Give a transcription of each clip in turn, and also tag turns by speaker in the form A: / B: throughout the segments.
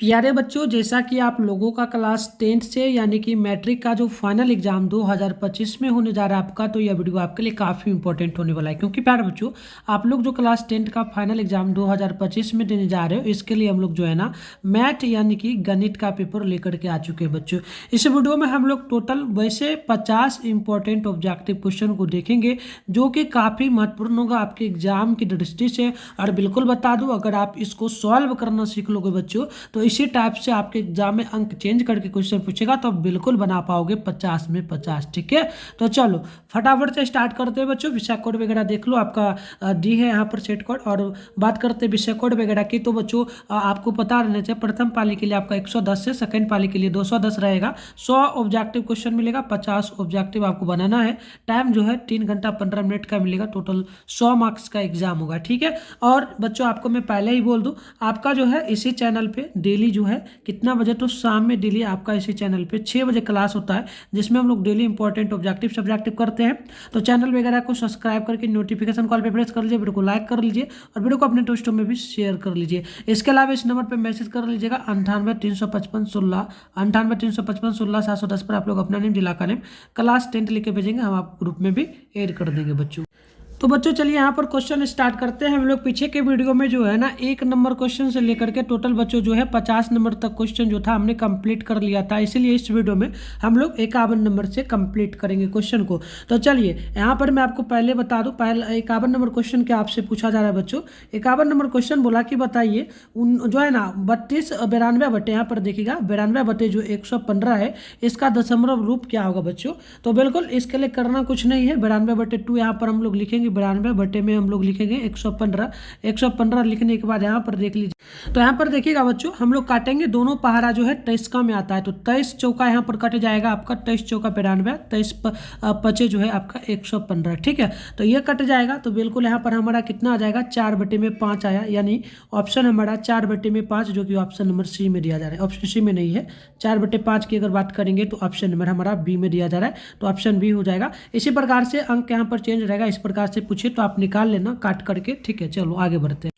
A: प्यारे बच्चों, जैसा कि आप लोगों का क्लास 10th से यानी कि मैट्रिक का जो फाइनल एग्जाम 2025 में होने जा रहा है आपका, तो यह वीडियो आपके लिए काफ़ी इंपॉर्टेंट होने वाला है। क्योंकि प्यारे बच्चों, आप लोग जो क्लास 10th का फाइनल एग्जाम 2025 में देने जा रहे हो, इसके लिए हम लोग जो है ना मैथ यानी कि गणित का पेपर लेकर के आ चुके हैं बच्चों। इस वीडियो में हम लोग टोटल वैसे 50 इंपॉर्टेंट ऑब्जेक्टिव क्वेश्चन को देखेंगे, जो कि काफ़ी महत्वपूर्ण होगा आपके एग्जाम की दृष्टि से। और बिल्कुल बता दूं, अगर आप इसको सॉल्व करना सीख लोगे बच्चों, तो इसी टाइप से आपके एग्जाम में अंक चेंज करके क्वेश्चन पूछेगा, तो आप बिल्कुल बना पाओगे 50 में 50। ठीक है, तो चलो फटाफट से स्टार्ट करते हैं बच्चों। विषय कोड वगैरह देख लो, आपका डी है यहाँ पर सेट कोड। और बात करते हैं विषय कोड वगैरह की, तो बच्चों आपको पता रहना चाहिए प्रथम पाली के लिए आपका 110 से सेकंड पाली के लिए 210 रहेगा। 100 ऑब्जेक्टिव क्वेश्चन मिलेगा, 50 ऑब्जेक्टिव आपको बनाना है। टाइम जो है 3 घंटा 15 मिनट का मिलेगा। टोटल 100 मार्क्स का एग्जाम होगा। ठीक है, और बच्चों आपको मैं पहले ही बोल दूं, आपका जो है इसी चैनल पे डेली जो है कितना बजे, तो शाम में डेली आपका इसी चैनल पे 6 बजे क्लास होता है, जिसमें हम लोग डेली इंपॉर्टेंट ऑब्जेक्टिव सब्जेक्टिव करते हैं। तो चैनल वगैरह को सब्सक्राइब करके नोटिफिकेशन कॉल पे प्रेस कर लीजिए, वीडियो को लाइक कर लीजिए और वीडियो को अपने दोस्तों में भी शेयर कर लीजिए। इसके अलावा इस नंबर पर मैसेज कर लीजिएगा 98 355 16 98 355 16 710 पर। आप लोग अपना नेम, जिला का नेम, क्लास 10th लिख के भेजेंगे, हम आप ग्रुप में भी ऐड कर देंगे बच्चों। तो बच्चों चलिए यहाँ पर क्वेश्चन स्टार्ट करते हैं। हम लोग पीछे के वीडियो में जो है ना 1 नंबर क्वेश्चन से लेकर के टोटल बच्चों जो है 50 नंबर तक क्वेश्चन जो था हमने कंप्लीट कर लिया था, इसीलिए इस वीडियो में हम लोग 51 नंबर से कंप्लीट करेंगे क्वेश्चन को। तो चलिए यहाँ पर मैं आपको पहले बता दूं, पहले 51 नंबर क्वेश्चन क्या आपसे पूछा जा रहा है बच्चों। 51 नंबर क्वेश्चन बोला कि बताइए उन जो है ना 92 बटे, यहाँ पर देखिएगा 92 बटे जो 115 है, इसका दशमलव रूप क्या होगा बच्चों। तो बिल्कुल इसके लिए करना कुछ नहीं है, 92 बटे 2 यहाँ पर हम लोग लिखेंगे, 92 बटे में हम लोग लिखेंगे 115। 115 लिखने के बाद यहाँ पर देख लीजिए, तो यहाँ पर देखिएगा बच्चों हम लोग काटेंगे, दोनों पहाड़ा जो है 23 का में आता है, तो 23 चौका यहाँ पर कट जाएगा आपका, 23 चौका 92, 23 पचे जो है आपका 115। ठीक है, तो ये कट जाएगा, तो बिल्कुल यहाँ पर हमारा कितना आ जाएगा, 4 बटे में 5 आया, यानी ऑप्शन हमारा 4 बटे में 5, जो कि ऑप्शन नंबर सी में दिया जा रहा है। ऑप्शन सी में नहीं है, 4 बटे 5 की अगर बात करेंगे तो ऑप्शन नंबर हमारा बी में दिया जा रहा है, तो ऑप्शन बी हो जाएगा। इसी प्रकार से अंक यहाँ पर चेंज रहेगा, इस प्रकार से पूछे तो आप निकाल लेना काट करके। ठीक है, चलो आगे बढ़ते हैं।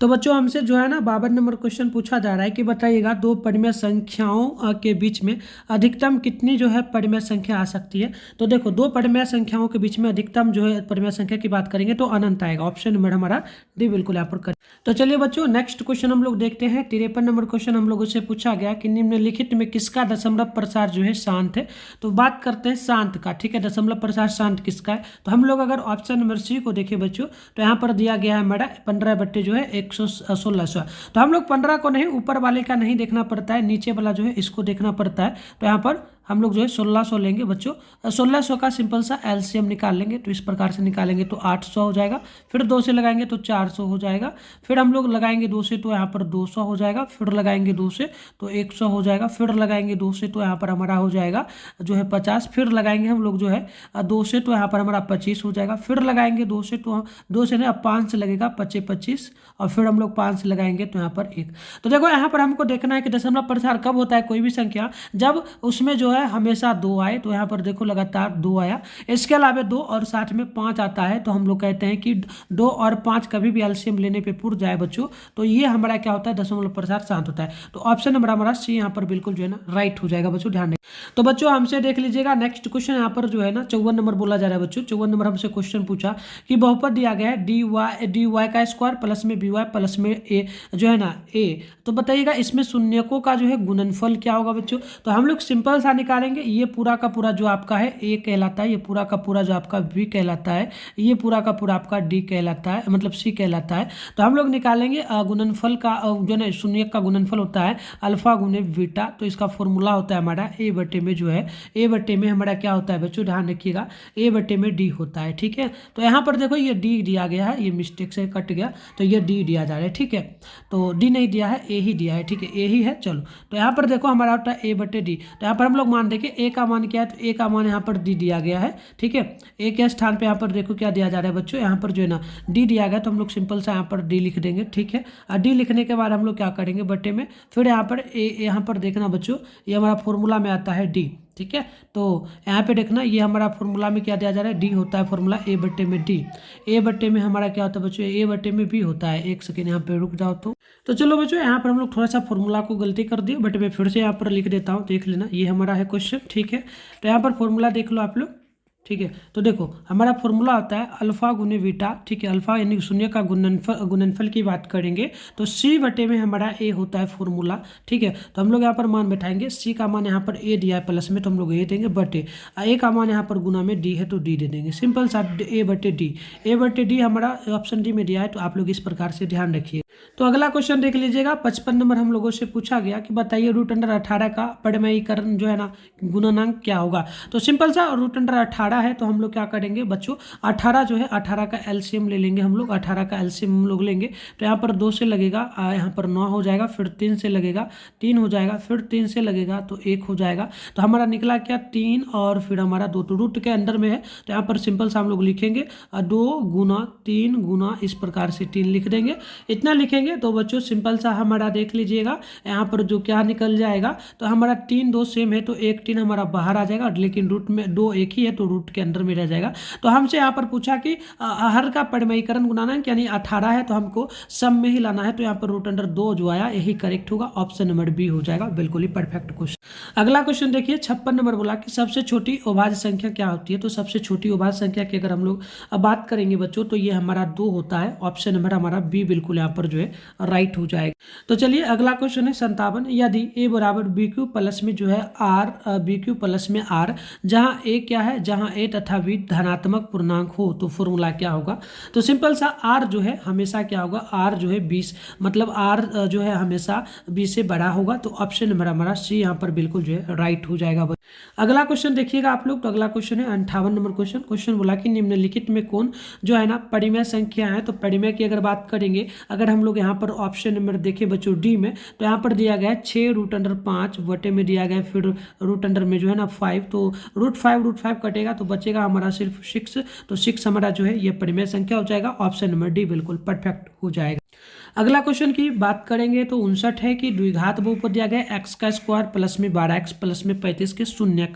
A: तो बच्चों हमसे जो है ना 52 नंबर क्वेश्चन पूछा जा रहा है कि बताइएगा दो परिमेय संख्याओं के बीच में अधिकतम कितनी जो है परिमेय संख्या आ सकती है। तो देखो, दो परिमेय संख्याओं के बीच में अधिकतम जो है परिमेय संख्या की बात करेंगे तो अनंत आएगा। ऑप्शन नंबर हमारा डी बिल्कुल यहाँ पर करें। तो चलिए बच्चों नेक्स्ट क्वेश्चन हम लोग देखते हैं। 53 नंबर क्वेश्चन हम लोगों से पूछा गया कि निम्नलिखित में किसका दशमलव प्रसार जो है शांत है। तो बात करते हैं शांत का। ठीक है, दशमलव प्रसार शांत किसका है, तो हम लोग अगर ऑप्शन नंबर सी को देखें बच्चों, तो यहाँ पर दिया गया है हमारा 15 बट्टे जो है 116। तो हम लोग 15 को नहीं, ऊपर वाले का नहीं देखना पड़ता है, नीचे वाला जो है इसको देखना पड़ता है। तो यहाँ पर हम लोग जो है 1600 लेंगे बच्चों। 1600 का सिंपल सा एलसीएम निकाल लेंगे, तो इस प्रकार से निकालेंगे तो 800 हो जाएगा। फिर 2 से लगाएंगे तो 400 हो जाएगा। फिर हम लोग लगाएंगे 2 से तो यहाँ पर 200 हो जाएगा। फिर लगाएंगे 2 से तो 100 हो जाएगा। फिर लगाएंगे 2 से तो यहाँ पर हमारा हो जाएगा जो है 50। फिर लगाएंगे हम लोग जो है 2 से तो यहाँ पर हमारा 25 हो जाएगा। फिर लगाएंगे 2 से तो 2 से नहीं, अब 5 से लगेगा 25। और फिर हम लोग 5 से लगाएंगे तो यहाँ पर 1। तो देखो यहाँ पर हमको देखना है कि दशमलव प्रसार कब होता है कोई भी संख्या, जब उसमें जो है हमेशा 2 आए। तो यहाँ पर देखो लगातार 2 आया। इसके अलावा 2 और साथ में 5 आता है, तो हम लोग कहते हैं कि 2 और 5 कभी भी एलसीएम लेने पे पूर जाए बच्चों, तो ये हमारा क्या होता है, दशमलव प्रसार शांत होता है। तो ऑप्शन नंबर हमारा सी यहाँ पर बिल्कुल जो है ना राइट हो जाएगा बच्चों, ध्यान रखिए। तो बच्चों हमसे देख लीजिएगा नेक्स्ट क्वेश्चन यहाँ पर जो है ना 54 नंबर बोला जा रहा है बच्चों। 54 नंबर हमसे क्वेश्चन पूछा कि बहुपद दिया गया है डी वाई का स्क्वायर प्लस में बी वाई प्लस में ए जो है ना ए। तो बताइएगा इसमें शून्यकों का जो है गुणनफल क्या होगा बच्चों। तो हम लोग सिंपल सा निकालेंगे, ये पूरा का पूरा जो आपका है ए कहलाता है, ये पूरा का पूरा जो आपका बी कहलाता है, ये पूरा का पूरा आपका डी कहलाता है, मतलब सी कहलाता है। तो हम लोग निकालेंगे गुणनफल का जो है शून्यक का गुणनफल होता है अल्फा गुने बीटा। तो इसका फॉर्मूला होता है हमारा ए बटे में जो है, ए बटे में हमारा क्या होता है बच्चों, ध्यान रखिएगा, ए बटे में डी होता है। ठीक है, तो यहाँ पर देखो ये डी दिया गया है, ये मिस्टेक से कट गया, तो ये डी दिया जा रहा है। ठीक है, तो डी नहीं दिया है, ए ही दिया है। ठीक है, ए ही है। चलो तो यहाँ पर देखो हमारा होता है ए बटे डी। तो यहाँ पर हम लोग मान देंगे ए का मान क्या है, तो ए का मान यहाँ पर डी दिया गया है। ठीक है, ए के स्थान पे यहाँ पर देखो क्या दिया जा रहा है बच्चों, यहाँ पर जो है ना डी दिया गया, तो हम लोग सिंपल सा यहाँ पर डी लिख देंगे। ठीक है, और डी लिखने के बाद हम लोग क्या करेंगे बटे में, फिर यहाँ पर ए यहाँ पर देखना बच्चों, ये हमारा फॉर्मूला में आता है डी। ठीक है। तो यहाँ पे देखना, ये हमारा फॉर्मूला में क्या दिया जा रहा है, डी होता है फॉर्मूला ए बट्टे में डी। ए बट्टे में हमारा क्या होता है बच्चों, ए बट्टे में बी होता है। एक सेकेंड यहाँ पे रुक जाओ। तो चलो बच्चों, यहाँ पर हम लोग थोड़ा सा फॉर्मूला को गलती कर दिए, बट मैं फिर से यहाँ पर लिख देता हूँ, देख लेना। ये हमारा है क्वेश्चन, ठीक है। तो यहाँ पर फॉर्मूला देख लो आप लोग, ठीक है। तो देखो हमारा फॉर्मूला होता है अल्फा गुने बीटा, ठीक है। अल्फा यानी शून्य का गुणनफल की बात करेंगे तो सी बटे में हमारा ए होता है फॉर्मूला, ठीक है। तो हम लोग यहाँ पर मान बैठाएंगे, सी का मान यहाँ पर ए दिया है प्लस में, तो हम लोग ए देंगे बटे, ए का मान यहाँ पर गुना में डी है तो डी दे देंगे। सिंपल सा ए बटे डी, ए बटे डी हमारा ऑप्शन डी में दिया है। तो आप लोग इस प्रकार से ध्यान रखिए। तो अगला क्वेश्चन देख लीजिएगा, 55 नंबर हम लोगों से पूछा गया कि बताइए रूट अंडर 18 का परिमेयीकरण जो है ना गुणनांक क्या होगा। तो सिंपल सा रूट अंडर 18 है, तो हम लोग क्या करेंगे बच्चों, 18 जो है 18 का एलसीएम ले लेंगे हम लोग, 18 का एलसीएम हम लोग लेंगे। तो यहाँ पर 2 से लगेगा, यहाँ पर 9 हो जाएगा, फिर 3 से लगेगा 3 हो जाएगा, फिर 3 से लगेगा तो 1 हो जाएगा। तो हमारा निकला क्या 3 और फिर हमारा 2, तो रूट के अंदर में है। तो यहाँ पर सिंपल सा हम लोग लिखेंगे 2 गुना 3 गुना इस प्रकार से 3 लिख देंगे। इतना लिखेंगे तो बच्चों सिंपल सा हमारा देख लीजिएगा यहाँ पर जो क्या निकल जाएगा। तो हमारा 3 2 सेम है तो 1 3 हमारा बाहर आ जाएगा, लेकिन रूट में 2 एक ही है तो रूट के अंदर में रह जाएगा। तो हमसे यहाँ पर पूछा कि हर का परिमेयीकरण गुणांक यानी 18 है, तो हमको सम में ही लाना है। तो यहाँ पर रूट अंडर 2 जो आया यही करेक्ट होगा, ऑप्शन नंबर बी हो जाएगा, बिल्कुल ही परफेक्ट क्वेश्चन। अगला क्वेश्चन देखिए 56 नंबर बोला कि सबसे छोटी अभाज्य संख्या क्या होती है। तो सबसे छोटी अभाज्य संख्या की अगर हम लोग बात करेंगे बच्चों तो ये हमारा 2 होता है, ऑप्शन नंबर हमारा बी बिल्कुल यहाँ पर जो है राइट हो जाएगा। तो चलिए अगला क्वेश्चन है 57, यदि a बराबर बी क्यू प्लस में जो है आर, बी क्यू प्लस में आर, जहां a क्या है, जहां a तथा b धनात्मक पूर्णांक हो तो फॉर्मूला क्या होगा। तो सिंपल सा r जो है हमेशा क्या होगा, r जो है 20, मतलब r जो है हमेशा 20 से बड़ा होगा। तो ऑप्शन नंबर हमारा सी यहाँ पर बिल्कुल जो है राइट हो जाएगा। अगला क्वेश्चन देखिएगा आप लोग, तो अगला क्वेश्चन है 58 नंबर क्वेश्चन। क्वेश्चन बोला कि निम्नलिखित में कौन जो है ना परिमेय संख्या है। तो परिमेय की अगर बात करेंगे, अगर हम लोग यहाँ पर ऑप्शन नंबर देखें बच्चों डी में, तो यहाँ पर दिया गया है 6 रूट अंडर 5 बटे में दिया गया है फिर रूट अंडर में जो है ना 5। तो रूट 5 कटेगा तो बचेगा हमारा सिर्फ 6। तो 6 हमारा जो है ये परिमेय संख्या हो जाएगा, ऑप्शन नंबर डी बिल्कुल परफेक्ट हो जाएगा। अगला क्वेश्चन की बात करेंगे तो 59 है कि द्विघात बहुपद दिया गया एक्स का स्क्वायर प्लस में 12x प्लस में 35 के शून्य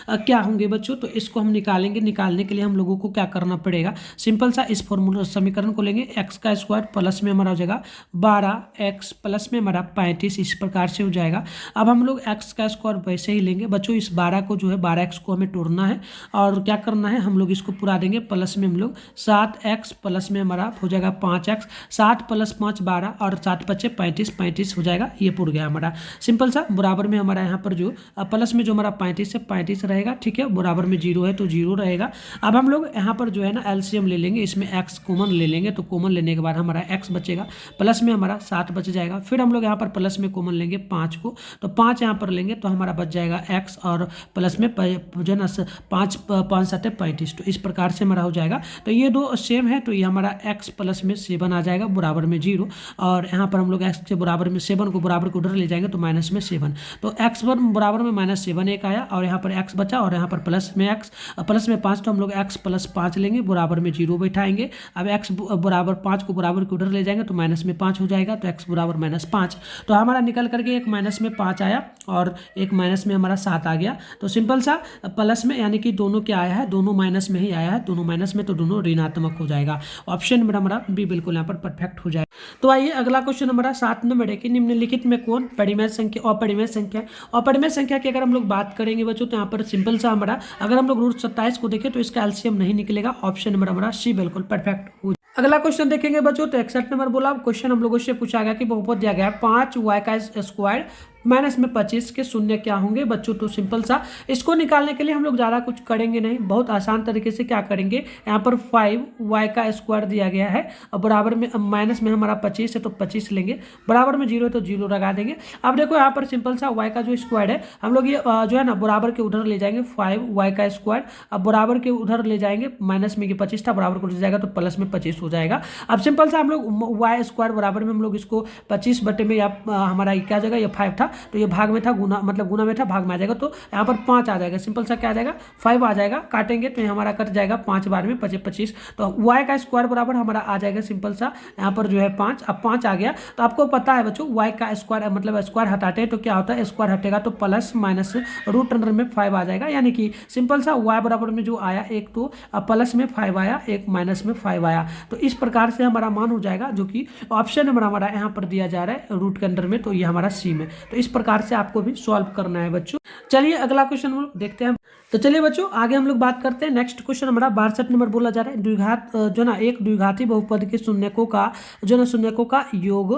A: क्या होंगे बच्चों। तो इसको हम निकालेंगे, निकालने के लिए हम लोगों को क्या करना पड़ेगा, सिंपल सा इस फॉर्मूला समीकरण को लेंगे, एक्स का स्क्वायर प्लस में हमारा हो जाएगा 12x प्लस में हमारा 35, इस प्रकार से हो जाएगा। अब हम लोग एक्स का स्क्वायर वैसे ही लेंगे बच्चों, इस 12 को जो है 12x को हमें तोड़ना है और क्या करना है, हम लोग इसको पूरा देंगे, प्लस में हम लोग 7x प्लस में हमारा हो जाएगा 5x, 7 प्लस 5 12 और 7 बचे 35, 35 हो जाएगा, ये पूरा गया हमारा। सिंपल सा बराबर में हमारा यहाँ पर जो प्लस में जो हमारा 35 है 35 रहेगा, ठीक है, बराबर में 0 है तो 0 रहेगा। अब हम लोग यहाँ पर जो है ना एलसीएम ले लेंगे, इसमें x कॉमन ले लेंगे, तो कॉमन लेने के बाद हमारा x बचेगा, प्लस में हमारा 7 बच जाएगा। फिर हम लोग यहाँ पर प्लस में कॉमन लेंगे 5 को, तो 5 यहाँ पर लेंगे तो हमारा बच जाएगा x और प्लस में जो है ना 5 5 7 35, तो इस प्रकार से हमारा हो जाएगा। तो ये दो सेम है तो ये हमारा x प्लस में 7 आ जाएगा बराबर में 0, और यहाँ पर हम लोग x के बराबर में 7 को बराबर को उधर ले जाएंगे तो माइनस में 7, तो x बराबर में -7 एक आया और यहाँ पर x बचा और यहाँ पर प्लस में x प्लस में 5, तो हम लोग x प्लस 5 लेंगे बराबर में 0 बैठाएंगे। अब x बराबर 5 को बराबर के उधर ले जाएंगे तो माइनस में 5 हो जाएगा, तो x बराबर -5, तो हमारा निकल करके एक माइनस में 5 आया और एक माइनस में हमारा 7 आ गया। तो सिंपल सा प्लस में यानी कि दोनों क्या आया है, दोनों माइनस में ही आया है, दोनों माइनस में तो दोनों ऋणात्मक हो जाएगा, ऑप्शन नंबर हमारा बी बिल्कुल यहाँ पर परफेक्ट हो जाएगा। तो आइए अगला क्वेश्चन हमारा 7 नंबर है कि निम्नलिखित में कौन परिमेय संख्या अपरिमेय संख्या। अपरिमेय संख्या की अगर हम लोग बात करेंगे बच्चों तो यहाँ पर सिंपल सा हमारा अगर हम लोग रूट 27 को देखें तो इसका एलसीएम नहीं निकलेगा, ऑप्शन नंबर हमारा सी बिल्कुल परफेक्ट हो। अगला क्वेश्चन देखेंगे बच्चों तो 61 नंबर बोला, क्वेश्चन हम लोगों से पूछा गया कि बहुपद दिया गया 5y का स्क्वायर माइनस में 25 के शून्य क्या होंगे बच्चों। तो सिंपल सा इसको निकालने के लिए हम लोग ज़्यादा कुछ करेंगे नहीं, बहुत आसान तरीके से क्या करेंगे, यहाँ पर 5y का स्क्वायर दिया गया है और बराबर में माइनस में हमारा 25 है तो 25 लेंगे, बराबर में 0 है तो 0 लगा देंगे। अब देखो यहाँ पर सिंपल सा y का जो स्क्वायर है हम लोग ये जो है ना बराबर के उधर ले जाएंगे 5y का स्क्वायर, अब बराबर के उधर ले जाएंगे, माइनस में 25 था बराबर को ले जाएगा तो प्लस में 25 हो जाएगा। अब सिंपल सा हम लोग y स्क्वायर बराबर में हम लोग इसको 25 बटे में या हमारा क्या जगह ये 5 था तो ये भाग में था, गुना मतलब गुना में था, भाग में आ जाएगा, तो यहाँ पर 5 आ जाएगा। सिंपल सा क्या आ जाएगा 5 आ जाएगा, काटेंगे तो ये हमारा कट जाएगा 5 बार में 25, तो y का स्क्वायर बराबर हमारा आ जाएगा सिंपल सा यहाँ पर जो है 5। अब 5 आ गया तो आपको पता है बच्चों y का स्क्वायर मतलब स्क्वायर हटाते हैं तो क्या होता है, स्क्वायर हटेगा तो प्लस माइनस रूट अंडर में 5 आ जाएगा, यानी कि सिंपल सा y बराबर में जो आया एक तो प्लस में 5 आया, एक माइनस में 5 आया, तो इस प्रकार से हमारा मान हो जाएगा, जो कि ऑप्शन नंबर हमारा यहाँ पर दिया जा रहा है रूट के अंदर में, तो ये हमारा सी में। तो इस प्रकार से आपको भी सॉल्व करना है बच्चों। चलिए अगला क्वेश्चन हम लोग देखते हैं। तो चलिए बच्चों आगे हम लोग बात करते हैं। नेक्स्ट क्वेश्चन हमारा 62 नंबर बोला जा रहा है, द्विघात जो ना एक द्विघाती बहुपद के शून्यकों का जो ना शून्यकों का योग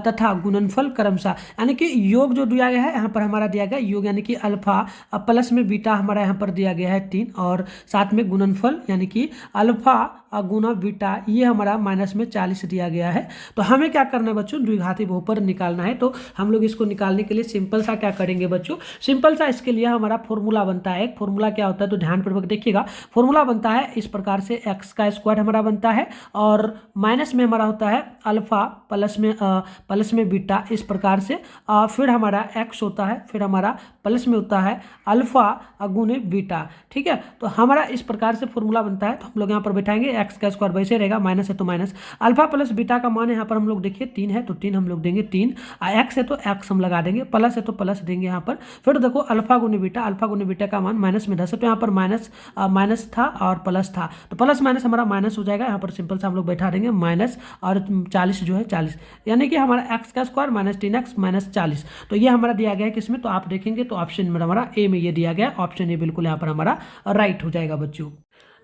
A: तथा गुणनफल क्रमशः, यानी कि योग जो दिया गया है यहाँ पर हमारा दिया गया योग यानी कि अल्फा प्लस में बीटा हमारा यहाँ पर दिया गया है 3, और साथ में गुणनफल यानी कि अल्फा गुना बीटा ये हमारा माइनस में 40 दिया गया है। तो हमें क्या करना है बच्चों, द्विघाती बहुपद निकालना है। तो हम लोग इसको निकालने के लिए सिंपल सा क्या करेंगे बच्चों, सिंपल सा इसके लिए हमारा फॉर्मूला बनता है। एक फॉर्मूला क्या होता है तो ध्यानपूर्वक देखिएगा, फॉर्मूला बनता है इस प्रकार से, एक्स का स्क्वायर हमारा बनता है और माइनस में हमारा होता है अल्फा प्लस में बीटा, इस प्रकार से फिर हमारा एक्स होता है, फिर हमारा प्लस में होता है अल्फा गुने बीटा। ठीक है, तो हमारा इस प्रकार से फॉर्मूला बनता है। तो हम लोग यहाँ पर बैठाएंगे, एक्स का स्क्वायर वैसे रहेगा, माइनस है तो माइनस, अल्फा प्लस बीटा का मान यहाँ पर हम लोग देखिए 3 है तो 3 हम लोग देंगे 3, एक्स है तो एक्स हम लगा देंगे, प्लस है तो प्लस देंगे यहाँ पर। फिर देखो अल्फा गुने बीटा का मान माइनस में 10 है, तो यहाँ पर माइनस था और प्लस था, तो प्लस माइनस हमारा माइनस हो जाएगा। यहाँ पर सिंपल से हम लोग बैठा देंगे माइनस और 40 जो है 40, यानी कि हमारा एक्स का स्क्वायर माइनस 3x माइनस 40, तो ये हमारा दिया गया है किसमें, तो आप देखेंगे तो ऑप्शन में हमारा ए में ये दिया गया, ऑप्शन ए बिल्कुल यहाँ पर हमारा राइट हो जाएगा बच्चों।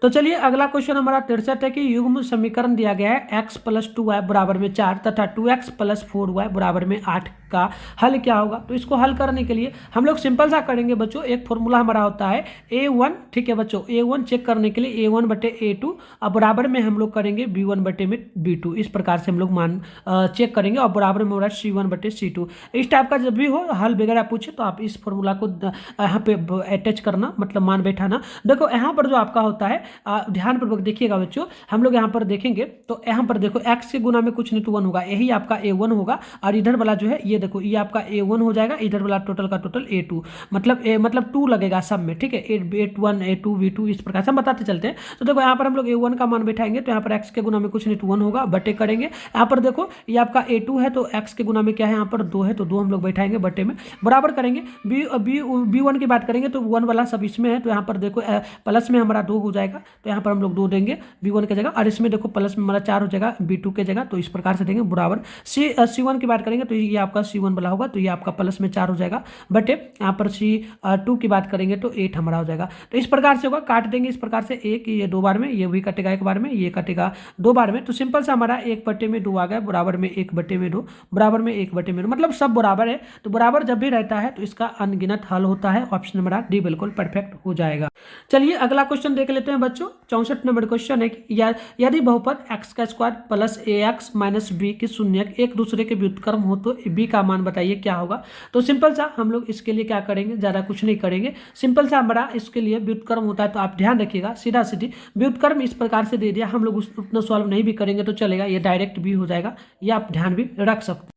A: तो चलिए अगला क्वेश्चन हमारा 63 है कि युग्म समीकरण दिया गया है x प्लस 2y बराबर में 4 तथा 2x प्लस 4y बराबर में 8 का हल क्या होगा। तो इसको हल करने के लिए हम लोग सिंपल सा करेंगे बच्चों, एक फॉर्मूला हमारा होता है a1, ठीक है बच्चों, a1 चेक करने के लिए a1 बटे a2 और बराबर में हम लोग करेंगे b1 बटे में b2, इस प्रकार से हम लोग मान चेक करेंगे और बराबर में हो रहा है c1 बटे c2। इस टाइप का जब भी हो हल वगैरह पूछे तो आप इस फॉर्मूला को यहाँ पे अटैच करना, मतलब मान बैठाना। देखो यहाँ पर जो आपका होता है ध्यानपूर्वक देखिएगा बच्चों, हम लोग यहाँ पर देखेंगे तो यहाँ पर देखो x के गुना में कुछ नहीं तो 1 होगा, यही आपका a1 होगा, और इधर वाला जो है ये देखो ये आपका a1 हो जाएगा, इधर वाला टोटल का टोटल a2, मतलब 2 लगेगा सब में, ठीक है, a1 a2 v2 इस प्रकार से हम बताते चलते हैं। तो देखो यहाँ पर हम लोग a1 का मान बैठाएंगे तो यहाँ पर x के गुना में कुछ नहीं तो 1 होगा, बटे करेंगे। यहाँ पर देखो ये आपका a2 है तो x के गुना में क्या है, यहाँ पर 2 है तो 2 हम लोग बैठाएंगे, बटे में बराबर करेंगे। b1 की बात करेंगे तो 1 वाला सब इसमें है, तो यहाँ पर देखो प्लस में हमारा 2 हो जाएगा, तो यहाँ पर हम लोग 2 देंगे b1 की जगह, और इसमें देखो प्लस में हमारा 4 हो जाएगा b2 की जगह, तो इस प्रकार से देंगे बराबर। c1 की बात करेंगे तो ये आपका c1 वाला होगा, तो ये आपका प्लस में 4 हो जाएगा, बटे यहाँ पर c2 की बात करेंगे तो 8 हमारा हो जाएगा। तो इस प्रकार से होगा, काट देंगे इस प्रकार से, एक ये 2 बार में, ये भी कटेगा 1 बार में, ये कटेगा 2 बार में, तो सिंपल से हमारा 1 बटे में 2 आ गया, बराबर में 1 बटे में 2, बराबर में 1 बटे में 2, मतलब सब बराबर है। तो बराबर जब भी रहता है तो इसका अनगिनत हल होता है, ऑप्शन नंबर डी बिल्कुल परफेक्ट हो जाएगा। चलिए अगला क्वेश्चन देख लेते हैं बच्चों। 64 नंबर क्वेश्चन है कि यदि बहुपद x का square plus ax minus b के शून्यक एक दूसरे के व्युत्क्रम हो तो b का मान बताइए क्या होगा। तो सिंपल सा हम लोग इसके लिए क्या करेंगे, ज़्यादा कुछ नहीं करेंगे, सिंपल सा हमारा इसके लिए व्युत्क्रम होता है, तो आप ध्यान रखिएगा, सीधा सीधी व्युत्क्रम इस प्रकार से दे दिया, हम लोग उतना सॉल्व नहीं भी करेंगे तो चलेगा, ये डायरेक्ट भी हो जाएगा, ये आप ध्यान भी रख सकते हैं।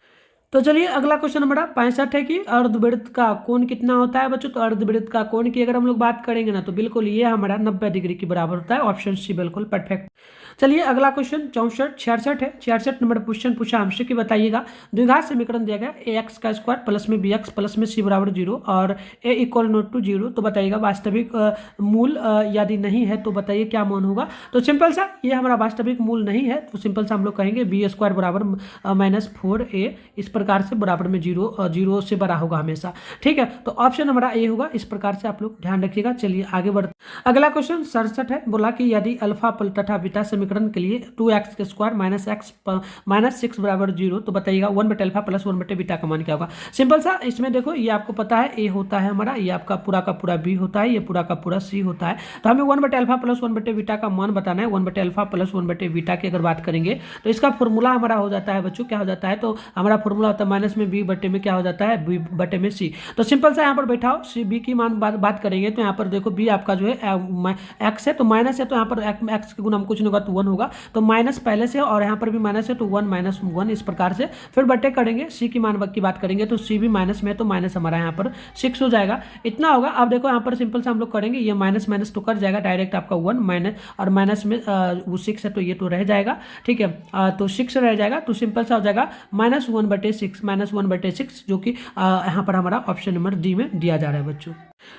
A: तो चलिए अगला क्वेश्चन हमारा 65 है कि अर्धवृत्त का कोण कितना होता है बच्चों। तो अर्धवृत्त का कोण की अगर हम लोग बात करेंगे ना तो बिल्कुल ये हमारा 90 डिग्री के बराबर होता है, ऑप्शन सी बिल्कुल परफेक्ट। चलिए अगला क्वेश्चन 66 है, 66 नंबर क्वेश्चन पूछा हमसे कि बताइएगा द्विघात समीकरण दिया गया ए एक्स का स्क्वायर प्लस में बी एक्स प्लस में सी बराबर 0 और ए इक्वल नॉट टू 0, तो बताइएगा वास्तविक मूल यदि नहीं है तो बताइए क्या मान होगा। तो सिंपल सा ये हमारा वास्तविक मूल नहीं है, तो सिंपल सा हम लोग कहेंगे बी स्क्वायर बराबर माइनस 4a, इस प्रकार से बराबर में 0 से बड़ा होगा हमेशा, ठीक है। तो ऑप्शन हमारा ए होगा, इस प्रकार से आप लोग ध्यान रखिएगा। चलिए आगे बढ़ते, अगला क्वेश्चन 67 है, बोला कि यदि अल्फा तथा बीटा समीकरण के लिए 2x के स्क्वायर माइनस 6 बराबर 0, तो बताइएगा 1 बटे अल्फा प्लस 1 बटे बीटा का मान क्या होगा। सिंपल सा इसमें देखो ये आपको पता है ए होता है हमारा, ये आपका पूरा का पूरा बी होता है, ये पूरा का पूरा सी होता है, तो हमें 1 बटे अल्फा प्लस 1 बटे बीटा का मान बताना है। 1 बटे अल्फा प्लस 1 बटे बीटा की अगर बात करेंगे तो इसका फॉर्मूला हमारा हो जाता है बच्चों, क्या हो जाता है, तो हमारा फॉर्मूला होता है माइनस में बी बटे में क्या हो जाता है, बी बटे में सी। तो सिंपल सा यहाँ पर बैठाओ, सी बी की मान बात करेंगे तो यहाँ पर देखो बी आपका जो है एक्स है, तो माइनस है तो यहाँ पर एक्स के गुना में कुछ नहीं होगा तो वन होगा, तो माइनस पहले से और यहाँ पर भी माइनस है तो 1 माइनस 1 इस प्रकार से फिर बटे करेंगे। सी की मान की बात करेंगे तो सी भी माइनस में है तो माइनस हमारा यहाँ पर 6 हो जाएगा। इतना होगा। अब देखो यहाँ पर सिंपल से हम लोग करेंगे, ये माइनस माइनस तो कर जाएगा डायरेक्ट आपका 1 माइनस और माइनस में वो 6 है तो ये तो रह जाएगा, ठीक है। तो 6 रह जाएगा तो सिंपल सा हो जाएगा -1/6 -1/6 जो कि यहाँ पर हमारा ऑप्शन नंबर डी में दिया जा रहा है बच्चों।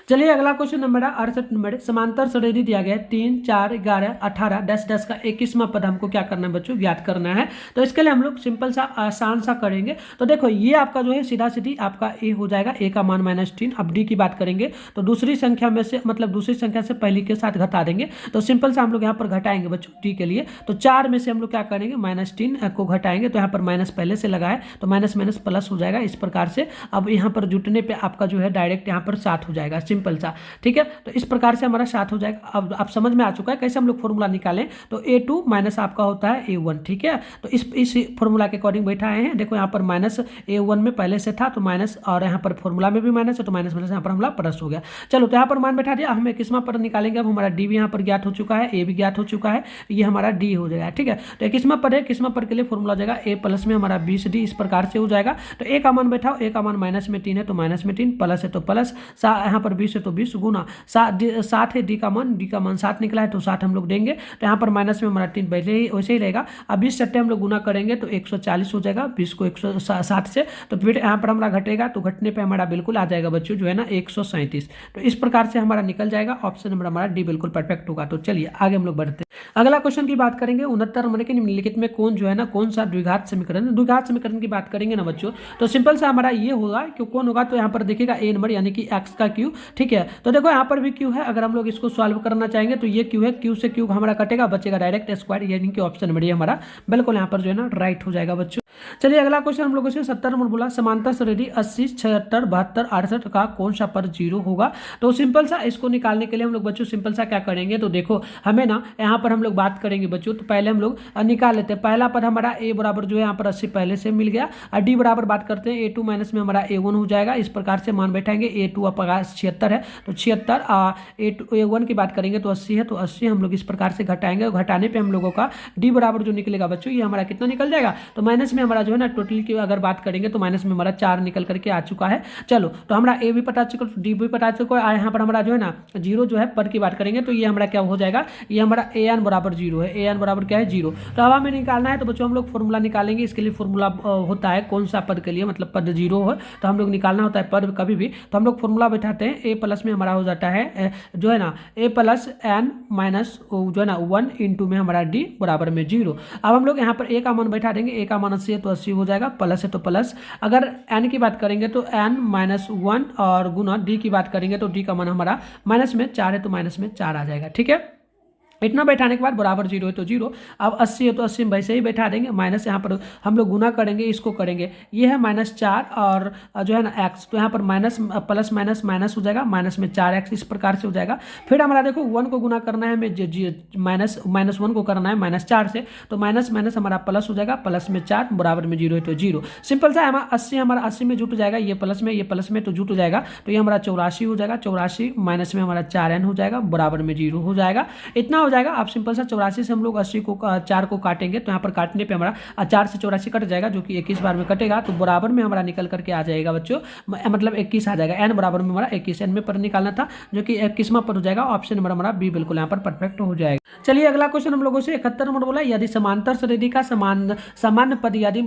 A: चलिए अगला क्वेश्चन नंबर 68 नंबर समांतर श्रेणी दिया गया है 3 4 11 18 10 10 का 21वां पद हमको क्या करना है बच्चों, ज्ञात करना है। तो इसके लिए हम लोग सिंपल सा आसान सा करेंगे। तो देखो ये आपका जो है सीधा सीधी आपका ए हो जाएगा, ए का मान -3। अब डी की बात करेंगे तो दूसरी संख्या में से मतलब दूसरी संख्या से पहली के साथ घटा देंगे। तो सिंपल सा हम लोग यहाँ पर घटाएंगे बच्चों डी के लिए। तो 4 में से हम लोग क्या करेंगे -3 को घटाएंगे, तो यहाँ पर माइनस पहले से लगाए तो माइनस माइनस प्लस हो जाएगा इस प्रकार से। अब यहाँ पर जुटने पर आपका जो है डायरेक्ट यहाँ पर 7 हो जाएगा, सिंपल सा, ठीक है। तो इस प्रकार से हमारा 7 हो जाएगा। अब आप समझ में आ चुका है कैसे हम लोग फॉर्मूला निकालें। तो A2 माइनस आपका होता है A1, ठीक है। तो इस फॉर्मूला के अकॉर्डिंग बैठाए हैं। देखो यहाँ पर माइनस A1 में पहले से था तो माइनस, और यहाँ पर फॉर्मूला में भी माइनस है तो माइनस माइनस यहाँ पर हमारा प्लस हो गया। चलो तो यहाँ पर मान बैठा दिया। हम 21वां पद निकालेंगे। अब हमारा डी भी यहाँ पर ज्ञात हो चुका है, ए भी ज्ञात हो चुका है, ये हमारा डी हो जाएगा, ठीक है। तो 21वां पद है, 21वां पद के लिए फॉर्मूला हो जाएगा ए प्लस में हमारा 20D इस प्रकार से हो जाएगा। तो ए का मान बैठाओ, ए का मान माइनस में 3 है तो माइनस में 3, प्लस है तो प्लस, यहाँ पर 20 है तो 20 गुना 7 है, डी का मान 7 निकला है तो 7 हम लोग देंगे। तो यहाँ पर माइनस में हमारा 3 पहले ही वैसे ही रहेगा। अब 20 सट्टे हम लोग गुना करेंगे तो 140 हो जाएगा 20 को 160 से। तो फिर यहाँ पर हमारा घटेगा तो घटने पे हमारा बिल्कुल आ जाएगा बच्चों जो है ना 137। तो इस प्रकार से हमारा निकल जाएगा। ऑप्शन नंबर हमारा डी बिल्कुल परफेक्ट होगा। तो चलिए आगे हम लोग बढ़ते हैं। अगला क्वेश्चन की बात करेंगे 69 नंबर के निम्नलिखित में कौन जो है ना कौन सा द्विघात समीकरण, द्विघात समीकरण की बात करेंगे ना बच्चों तो सिंपल सा हमारा ये होगा कि कौन होगा। तो यहाँ पर देखिएगा ए नंबर यानी कि एक्स का क्यू, ठीक है। तो देखो यहाँ पर भी क्यू है, अगर हम लोग इसको सॉल्व करना चाहेंगे तो ये क्यू है, क्यू से क्यू हमारा कटेगा, बचेगा डायरेक्ट स्क्वायर, यानी कि ऑप्शन नंबर ये हमारा बिल्कुल यहाँ पर जो है ना राइट हो जाएगा बच्चों। चलिए अगला क्वेश्चन हम लोगों से 70 नंबर बोला समांतर श्रेणी 80 76 72 68 का कौन सा पद 0 होगा। तो सिंपल सा इसको निकालने के लिए हम लोग बच्चों सिंपल सा क्या करेंगे। तो देखो हमें ना यहाँ पर हम लोग बात करेंगे बच्चों, तो पहले हम लोग निकाल लेते हैं। पहला पद हमारा ए बराबर जो है यहाँ पर 80 पहले से मिल गया, और डी बराबर बात करते हैं A2 माइनस में हमारा A1 हो जाएगा। इस प्रकार से मान बैठाएंगे। A2 आपका 76 है तो 76, A1 की बात करेंगे तो 80 है तो 80 हम लोग इस प्रकार से घटाएंगे। घटाने पे हम लोगों का डी बराबर जो निकलेगा बच्चों ये हमारा कितना निकल जाएगा। तो माइनस में हमारा जो है ना टोटल की अगर बात करेंगे तो माइनस में हमारा 4 निकल करके आ चुका है। चलो तो हमारा ए भी पता चुका, डी भी पता चुका है। यहाँ पर हमारा जो है ना 0 जो है पद की बात करेंगे तो ये हमारा क्या हो जाएगा, ये हमारा an बराबर 0 है। an बराबर क्या है 0। तो अब हमें निकालना है तो बच्चों हम लोग फॉर्मूला निकालेंगे। इसके लिए फॉर्मूला होता है कौन सा पद के लिए, मतलब पद 0 हो तो हम लोग निकालना होता है पद कभी भी। तो हम लोग फॉर्मूला बैठाते हैं, ए प्लस में हमारा हो जाता है जो है ना ए प्लस एन माइनस जो है ना 1 इंटू में हमारा डी बराबर में 0। अब हम लोग यहाँ पर ए का मान बैठा देंगे। ए का मान 80 है तो 80 हो जाएगा, प्लस है तो प्लस। अगर एन की बात करेंगे तो एन माइनस 1 और गुना डी की बात करेंगे तो डी का मान हमारा माइनस में 4 है तो माइनस में 4 आ जाएगा, ठीक है। इतना बैठाने के बाद बराबर 0 है तो 0। अब 80 है तो 80 में वैसे ही बैठा देंगे। माइनस यहाँ पर हम लोग गुना करेंगे, इसको करेंगे, ये है -4 और जो है ना x, तो यहाँ पर माइनस प्लस माइनस माइनस हो जाएगा, माइनस में 4x इस प्रकार से हो जाएगा। फिर हमारा देखो 1 को गुना करना है हमें, माइनस 1 को करना है -4 से, तो माइनस माइनस हमारा प्लस हो जाएगा, प्लस में 4 बराबर में 0 है तो 0। सिंपल सा हमारा 80 में जुट जाएगा, ये प्लस में तो जुट जाएगा। तो ये हमारा 84 हो जाएगा, 84 माइनस में हमारा 4n हो जाएगा, बराबर में 0 हो जाएगा। इतना हो जाएगा। आप सिंपल सा 84 से हम लोग 80 को 4 को काटेंगे तो यहाँ पर काटने पे हमारा 4 से 84 कट जाएगा, जो कि 21 बार में कटेगा। तो बराबर में हमारा निकल करके आ जाएगा बच्चों, मतलब 21 आ जाएगा। एन बराबर में हमारा 21 एन में पर निकालना था, जो कि 21वां पर हो जाएगा। ऑप्शन नंबर हमारा बी बिल्कुल यहाँ पर परफेक्ट हो जाएगा। चलिए अगला क्वेश्चन हम लोगों से 71 नंबर बोला यदि समांतर श्रेणी का सामान्य पद यदि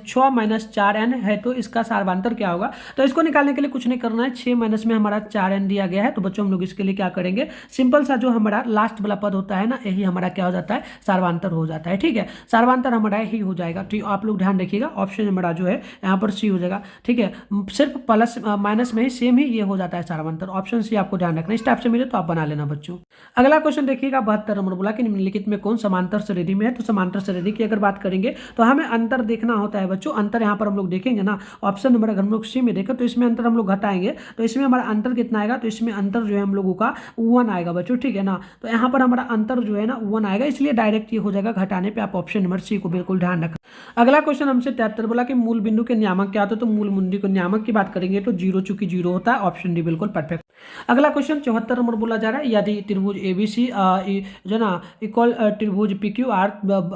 A: 6 माइनस 4n है तो इसका सार्वधान्तर क्या होगा। तो इसको निकालने के लिए कुछ नहीं करना है, 6 माइनस में हमारा 4n दिया गया है। तो बच्चों हम लोग इसके लिए क्या करेंगे, सिंपल सा जो हमारा लास्ट वाला पद होता है ना, यही हमारा क्या हो जाता है, सार्वधान्तर हो जाता है, ठीक है। सार्वधान्तर हमारा ही हो जाएगा। तो आप लोग ध्यान रखिएगा, ऑप्शन हमारा जो है यहाँ पर सी हो जाएगा, ठीक है। सिर्फ प्लस माइनस में ही सेम ही ये हो जाता है सार्वधान्तर। ऑप्शन सी आपको ध्यान रखना, इस टाइप से मिले तो आप बना लेना बच्चों। अगला क्वेश्चन देखिएगा 72 नंबर बोला कि निम्नलिखित में कौन समांतर श्रेणी में है। तो समांतर श्रेणी की अगर बात करेंगे तो हमें अंतर देखना होता है बच्चों। अंतर यहाँ पर हम लोग देखेंगे ना, ऑप्शन नंबर अगर हम लोग सी में देखें तो इसमें अंतर हम लोग घटाएंगे तो इसमें हमारा अंतर कितना आएगा, तो इसमें अंतर जो है हम लोगों का 1 आएगा बच्चों, ठीक है ना। तो यहाँ पर हमारा हमारा अंतर जो है ना 1 आएगा, इसलिए डायरेक्ट ये हो जाएगा घटाने पे। आप ऑप्शन नंबर सी को बिल्कुल ध्यान रखें। अगला क्वेश्चन हमसे 73 बोला कि मूल बिंदु के नियामक क्या होता है, तो मूल बिंदु के नियामक की बात करेंगे तो 0 चूंकि 0 होता है, ऑप्शन डी बिल्कुल परफेक्ट। अगला क्वेश्चन 74 नंबर बोला जा रहा है, यदि त्रिभुज एबीसी जो ना इक्वल त्रिभुज पी क्यू आर,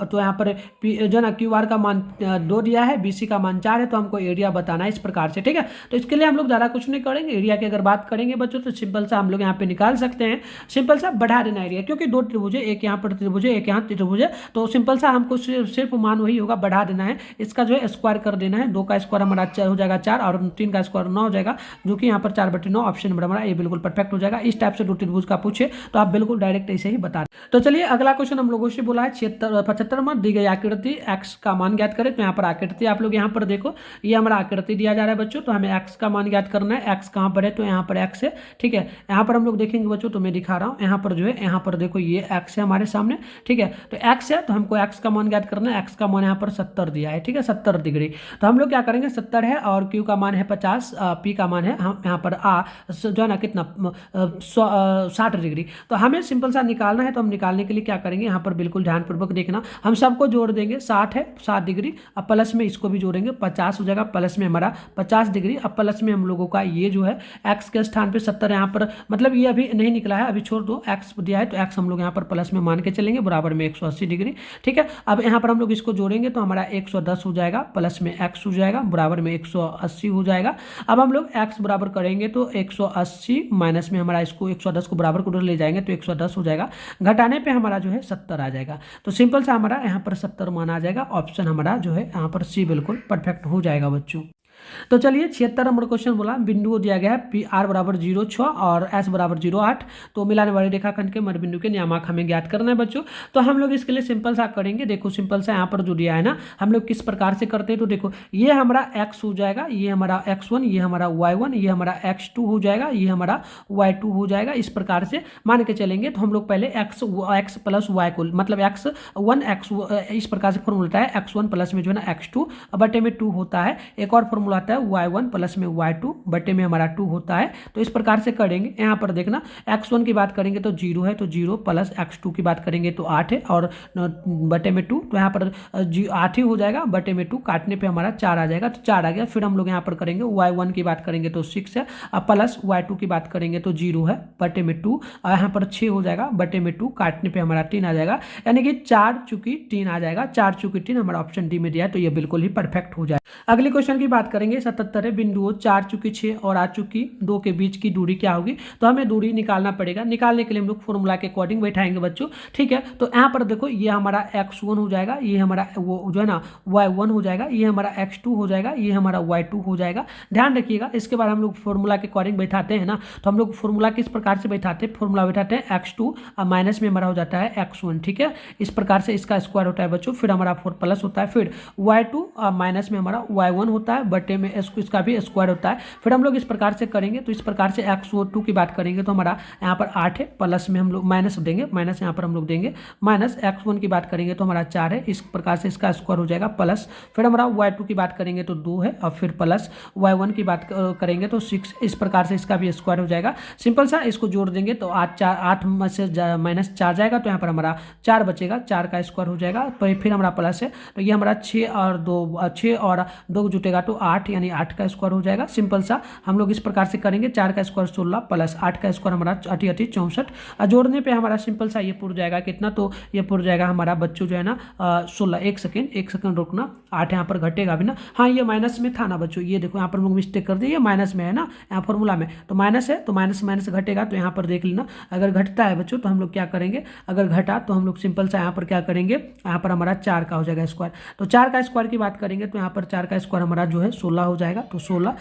A: तो यहाँ पर जो ना क्यू आर का मान 2 दिया है, बीसी का मान 4 है, तो हमको एरिया बताना है इस प्रकार से, ठीक है। तो इसके लिए हम लोग ज़्यादा कुछ नहीं करेंगे, एरिया की अगर बात करेंगे बच्चों तो सिंपल सा हम लोग यहाँ पे निकाल सकते हैं, सिंपल सा बढ़ा देना एरिया, क्योंकि 2 त्रिभुज है, एक यहाँ पर त्रिभुज है, एक यहाँ त्रिभुज है, तो सिंपल सा हमको सिर्फ मान वही होगा, बढ़ा देना है, इसका जो है स्क्वायर कर देना है। 2 का स्क्वायर हमारा हो जाएगा 4 और 3 का स्क्वायर 9 हो जाएगा, जो कि यहाँ पर 4/9, ऑप्शन नंबर हमारा ये बिल्कुल परफेक्ट हो जाएगा। इस टाइप से 2 त्रिभुज का पूछे तो आप बिल्कुल डायरेक्ट ऐसे ही बता दें। तो चलिए अगला क्वेश्चन हम लोगों से बोला है 75 में दी गई आकृति x का मान ज्ञात करें। तो यहाँ पर आकृति आप लोग यहाँ पर देखो, ये हमारा आकृति दिया जा रहा है बच्चों, तो हमें x का मान ज्ञात करना है। x कहाँ पर है, तो यहाँ पर x है, ठीक है। यहाँ पर हम लोग देखेंगे बच्चों, तो मैं दिखा रहा हूँ, यहाँ पर जो है, यहाँ पर देखो ये x है हमारे सामने, ठीक है। तो x है, तो हमको x का मान ज्ञात करना है। x का मान यहाँ पर 70 दिया है, ठीक है, 70 डिग्री। तो हम लोग क्या करेंगे, 70 है और q का मान है 50, p का मान है हम यहाँ पर जो है ना कितना 60 डिग्री। तो हमें सिंपल सा निकालना है, तो हम निकालने के लिए क्या करेंगे, यहाँ पर बिल्कुल ध्यानपूर्वक देखना, हम सबको जोड़ देंगे। 60 है, 60 डिग्री, अब प्लस में इसको भी जोड़ेंगे, 50 हो जाएगा, प्लस में हमारा 50 डिग्री। अब प्लस में हम लोगों का ये जो है x के स्थान पे 70 यहाँ पर, मतलब ये अभी नहीं निकला है, अभी छोड़ दो, x दिया है तो x हम लोग यहाँ पर प्लस में मान के चलेंगे, बराबर में 180 डिग्री, ठीक है। अब यहाँ पर हम लोग इसको जोड़ेंगे तो हमारा 110 हो जाएगा, प्लस में x हो जाएगा, बराबर में 180 हो जाएगा। अब हम लोग x बराबर करेंगे तो 180 माइनस में हमारा इसको 110 को बराबर को ले जाएंगे तो 110 हो जाएगा, घटाने पे हमारा जो है 70 आ जाएगा। तो सिंपल सा हमारा यहाँ पर 70 मान आ जाएगा, ऑप्शन हमारा जो है यहाँ पर सी बिल्कुल परफेक्ट हो जाएगा बच्चों। तो चलिए 76 नंबर क्वेश्चन बोला, बिंदु दिया गया है पी आर बराबर 0,6 और एस बराबर 0,8, तो मिलाने वाली रेखाखंड के मध्य बिंदु के नियामक हमें ज्ञात करना है बच्चों। तो हम लोग इसके लिए सिंपल सा करेंगे, देखो सिंपल सा यहाँ पर जो दिया है ना, हम लोग किस प्रकार से करते हैं, तो देखो ये हमारा x हो जाएगा, ये हमारा x1, ये हमारा y1, ये हमारा x2 हो जाएगा, ये हमारा y2 हो जाएगा। इस प्रकार से मान के चलेंगे तो हम लोग पहले x प्लस y को, मतलब x1 x इस प्रकार से फॉर्मूला होता है, x1 प्लस में जो है ना x2 बटे में 2 होता है। एक और फॉर्मूला आता है y1 प्लस में y2 बटे में हमारा 2 होता है। तो इस प्रकार से करेंगे। यहाँ पर देखना x1 की बात करेंगे तो 0 है, तो 0 प्लस x2 की बात करेंगे तो 8 है और बटे में 2, तो यहाँ पर 8 ही हो जाएगा, बटे में 2 काटने पे हमारा 4 आ जाएगा, तो 4 आ गया। फिर हम लोग यहाँ पर करेंगे y1 की बात करेंगे तो 6 है, प्लस y2 की बात करेंगे तो 0 है, बटे में 2, यहाँ पर 6 हो जाएगा, बटे में 2 काटने पे हमारा 3 आ जाएगा, यानी कि 4 चूंकि 3 आ जाएगा, 4 चूंकि 3 हमारा ऑप्शन डी में दिया है, तो ये बिल्कुल ही परफेक्ट हो जाए। अगले क्वेश्चन की बात करेंगे 77 है, बिंदुओं 4 चूंकि 6 और 8 चूंकि 2 के बीच की दूरी क्या होगी। तो हमें दूरी निकालना पड़ेगा, निकालने के लिए हम लोग फॉर्मूला के अकॉर्डिंग बैठाएंगे बच्चों, ठीक है। तो यहाँ पर देखो ये हमारा x1 हो जाएगा, ये हमारा वो जो है ना y1 हो जाएगा, ये हमारा x2 हो जाएगा, ये हमारा y2 हो जाएगा। ध्यान रखिएगा, इसके बाद हम लोग फॉर्मूला के अकॉर्डिंग बैठाते हैं ना, तो हम लोग फॉर्मूला किस प्रकार से बैठाते हैं, फॉर्मूला बैठाते हैं x2 माइनस में हमारा हो जाता है x1, ठीक है। इस प्रकार से इसका स्क्वायर होता है बच्चों, फिर हमारा 4 प्लस होता है, फिर y2 माइनस में हमारा y1 होता है, बटे में इसका भी स्क्वायर होता है। फिर हम लोग इस प्रकार से करेंगे, तो इस प्रकार से x2 की बात करेंगे तो हमारा यहाँ पर 8 है, प्लस में हम लोग माइनस देंगे, माइनस यहाँ पर हम लोग देंगे, माइनस x1 की बात करेंगे तो हमारा 4 है, इस प्रकार से इसका स्क्वायर हो जाएगा, प्लस फिर हमारा y2 की बात करेंगे तो 2 है, और फिर प्लस y1 की बात करेंगे तो 6, इस प्रकार से इसका भी स्क्वायर हो जाएगा। सिंपल सा इसको जोड़ देंगे तो 8 में से माइनस 4 जाएगा, तो यहाँ पर हमारा 4 बचेगा, 4 का स्क्वायर हो जाएगा, तो फिर हमारा प्लस है, तो ये हमारा 6 और 2 जुटेगा तो 8, यानी 8 का स्क्वायर हो जाएगा। सिंपल सा हम लोग इस प्रकार से करेंगे, 4 का स्क्वायर 16 प्लस 8 का स्क्वायर हमारा 8 64, जोड़ने पे हमारा सिंपल सा ये पुर जाएगा कितना, तो ये पुर जाएगा हमारा बच्चों जो है ना 16। एक सेकंड रुकना, 8 यहाँ पर घटेगा भी ना, हाँ ये माइनस में था ना बच्चों, ये देखो यहाँ पर हम लोग मिस्टेक कर दिए, ये माइनस में है ना, यहाँ फॉर्मूला में तो माइनस है, तो माइनस घटेगा, तो यहाँ पर देख लेना अगर घटता है बच्चों तो हम लोग क्या करेंगे, अगर घटा तो हम लोग सिंपल सा यहाँ पर क्या करेंगे, यहाँ पर हमारा 4 का हो जाएगा स्क्वायर। तो 4 का स्क्वायर की बात करेंगे तो यहाँ पर 4 का स्क्वायर हमारा जो है 16 हो जाएगा, तो 16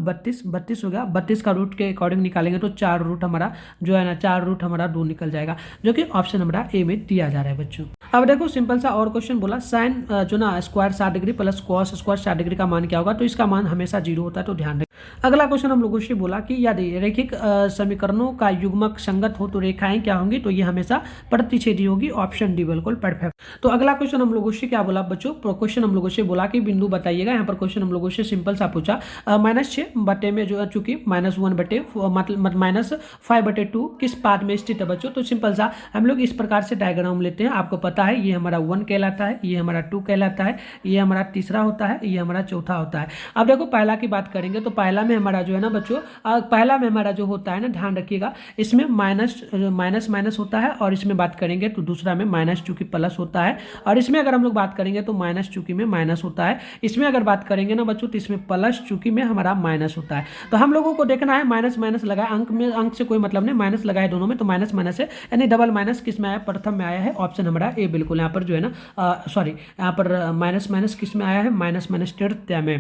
A: 32 हो गया, 32 का रूट के अकॉर्डिंग निकालेंगे तो 4 रूट हमारा जो है ना 4 रूट हमारा 2 निकल जाएगा, जो कि ऑप्शन हमारा ए में दिया जा रहा है बच्चों। अब देखो सिंपल सा और क्वेश्चन बोला, साइन जो ना square 60 degree plus cos square 60 degree का मान क्या होगा। तो इसका मान हमेशा 0 होता है, तो ध्यान रखें। अगला क्वेश्चन हम लोगों से बोला कि यदि रैखिक समीकरणों का युग्मक संगत हो तो रेखाएं क्या होंगी, तो ये हमेशा प्रतिच्छेदी होगी। ऑप्शन डी बिल्कुल परफेक्ट। तो अगला क्वेश्चन हम लोगों से क्या बोला बच्चों, क्वेश्चन हम लोगों से बोला कि बिंदु बताइएगा। यहाँ पर क्वेश्चन हम लोगों से सिंपल सा पूछा, -6 बटे में जो चूंकि -1 बटे मतलब -5/2 किस पाद में स्थित है बच्चों। तो सिंपल सा हम लोग इस प्रकार से डायग्राम लेते हैं। आपको पता है ये हमारा 1 कहलाता है, ये हमारा 2 कहलाता है, ये हमारा तीसरा होता है, ये हमारा चौथा होता है। अब देखो पहला की बात करेंगे तो पहला में हमारा जो है ना बच्चों, पहला में हमारा जो होता है ना, ध्यान रखिएगा, इसमें माइनस माइनस होता है, और इसमें बात करेंगे तो दूसरा में माइनस चूंकि प्लस होता है, और इसमें अगर हम लोग बात करेंगे तो माइनस चूंकि में माइनस होता है। इसमें अगर बात करेंगे ना बच्चों तो इसमें प्लस चूंकि में हमारा माइनस होता है। तो हम लोगों को देखना है माइनस माइनस लगाए, अंक में अंक से कोई मतलब नहीं, माइनस लगाए दोनों में, तो माइनस माइनस है, यानी डबल माइनस किस में आया, प्रथम में आया है। ऑप्शन हमारा ए बिल्कुल यहाँ पर जो है ना, सॉरी यहाँ पर माइनस माइनस किस में आया है, माइनस माइनस तृतीया में।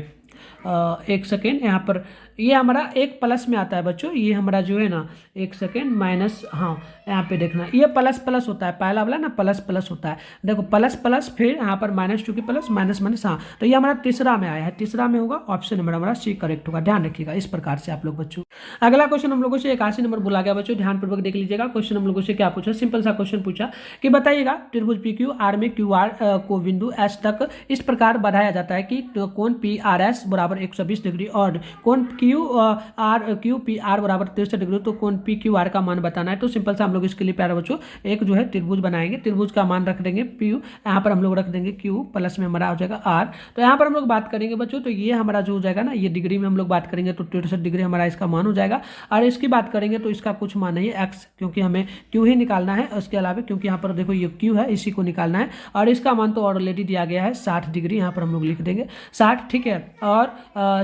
A: एक सेकेंड, यहाँ पर ये हमारा एक प्लस में आता है बच्चों, ये हमारा जो है ना, एक सेकेंड, माइनस, हाँ यहाँ पे देखना, ये प्लस प्लस होता है, पहला वाला ना प्लस प्लस होता है, देखो प्लस प्लस, फिर यहाँ पर माइनस चूंकि प्लस, माइनस माइनस, हाँ तो ये हमारा तीसरा में आया है, तीसरा में होगा। ऑप्शन नंबर हमारा सी करेक्ट होगा, ध्यान रखिएगा इस प्रकार से आप लोग बच्चों। अगला क्वेश्चन हम लोगों से 81 नंबर बोला गया बच्चों, ध्यानपूर्वक देख लीजिएगा। क्वेश्चन हम लोगों से क्या पूछा, सिंपल सा क्वेश्चन पूछा कि बताइएगा त्रिभुज पी क्यू आर में क्यू आर को बिंदु एस तक इस प्रकार बढ़ाया जाता है कि कोण पी आर एस बराबर 120 डिग्री और कोण क्यू पी आर बराबर 63 डिग्री, तो कोण पी क्यू आर का मान बताना है। तो सिंपल सा हम लोग इसके लिए प्यारे बच्चों एक जो है त्रिभुज बनाएंगे, त्रिभुज का मान रख देंगे पी, यहाँ पर हम लोग रख देंगे क्यू, प्लस में हमारा हो जाएगा आर। तो यहाँ पर हम लोग बात करेंगे बच्चों, तो ये हमारा जो हो जाएगा ना, ये डिग्री में हम लोग बात करेंगे तो 63 डिग्री हमारा इसका मान हो जाएगा। और इसकी बात करेंगे तो इसका कुछ मान नहीं है एक्स, क्योंकि हमें क्यू ही निकालना है, उसके अलावा क्योंकि यहाँ पर देखो ये क्यू है, इसी को निकालना है, और इसका मान तो ऑलरेडी दिया गया है 60 डिग्री, यहाँ पर हम लोग लिख देंगे 60, ठीक है, और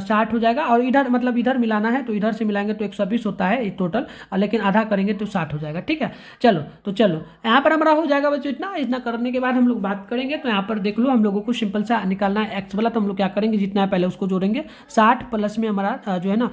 A: 60 हो जाएगा। और इधर मतलब इधर मिलाना है, तो इधर से मिलाएंगे तो 120 होता है टोटल, लेकिन आधा करेंगे तो 60 हो जाएगा, ठीक है। चलो यहाँ पर हमारा हो जाएगा बच्चों इतना। इतना करने के बाद हम लोग बात करेंगे, तो यहाँ पर देख लो हम लोगों को सिंपल सा निकालना है एक्स वाला, तो हम लोग क्या करेंगे, जितना है पहले उसको जोड़ेंगे, 60 प्लस में हमारा जो है ना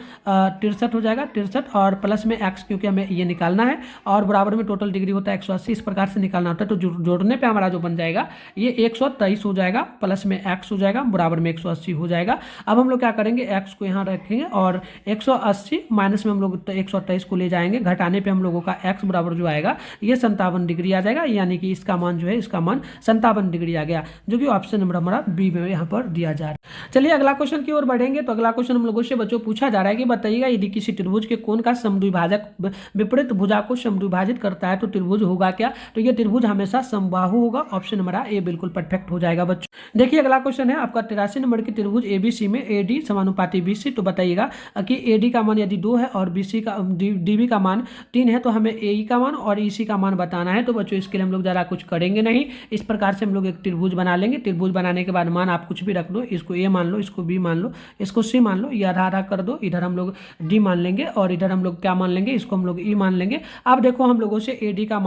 A: 63 हो जाएगा, 63 और प्लस में एक्स, क्योंकि हमें ये निकालना है, और बराबर में टोटल डिग्री होता है 180, इस प्रकार से निकालना होता है। तो जोड़ने पर हमारा जो बन जाएगा ये 123 हो जाएगा, प्लस में एक्स हो जाएगा, बराबर में 180 हो जाएगा। अब हम लोग क्या करेंगे, एक्स को यहाँ रखेंगे और 180 माइनस में हम लोग 128 को ले जाएंगे, घटाने पे हम लोगों का एक्स बराबर जो आएगा ये 57 डिग्री आ जाएगा, यानी कि इसका मान जो है, इसका मान 57 डिग्री आ गया, जो कि ऑप्शन नंबर हमारा बी में यहाँ पर दिया जा रहा है। चलिए अगला क्वेश्चन की ओर बढ़ेंगे। तो अगला क्वेश्चन हम लोगों से बच्चों पूछा जा रहा है कि बताइएगा यदि किसी त्रिभुज के कोण का समद्विभाजक विपरीत भुजा को समद्विभाजित करता है तो त्रिभुज होगा क्या। तो ये त्रिभुज हमेशा समबाहु होगा। ऑप्शन हमारा ए बिल्कुल परफेक्ट हो जाएगा बच्चों। देखिए अगला क्वेश्चन है आपका 83 नंबर की त्रिभुज एबीसी में एडी समानुपाती बीसी। तो बताइएगा कि एडी का मान यदि 2 है और बीसी का डीबी का मान 3 है, तो हमें एई का मान और ईसी का मान बताना है। तो बच्चों इसके लिए हम लोग ज़्यादा कुछ करेंगे नहीं, इस प्रकार से हम लोग एक त्रिभुज बना लेंगे। त्रिभुज बनाने के बाद मान आप कुछ भी रख दो, इसको ए मान लो, इसको बी मान लो, इसको सी मान लो, ये आधा आधा कर दो, इधर हम लोग डी मान लेंगे और इधर हम लोग क्या मान लेंगे, इसको हम लोग ई मान लेंगे। अब देखो हम लोगों से एडी का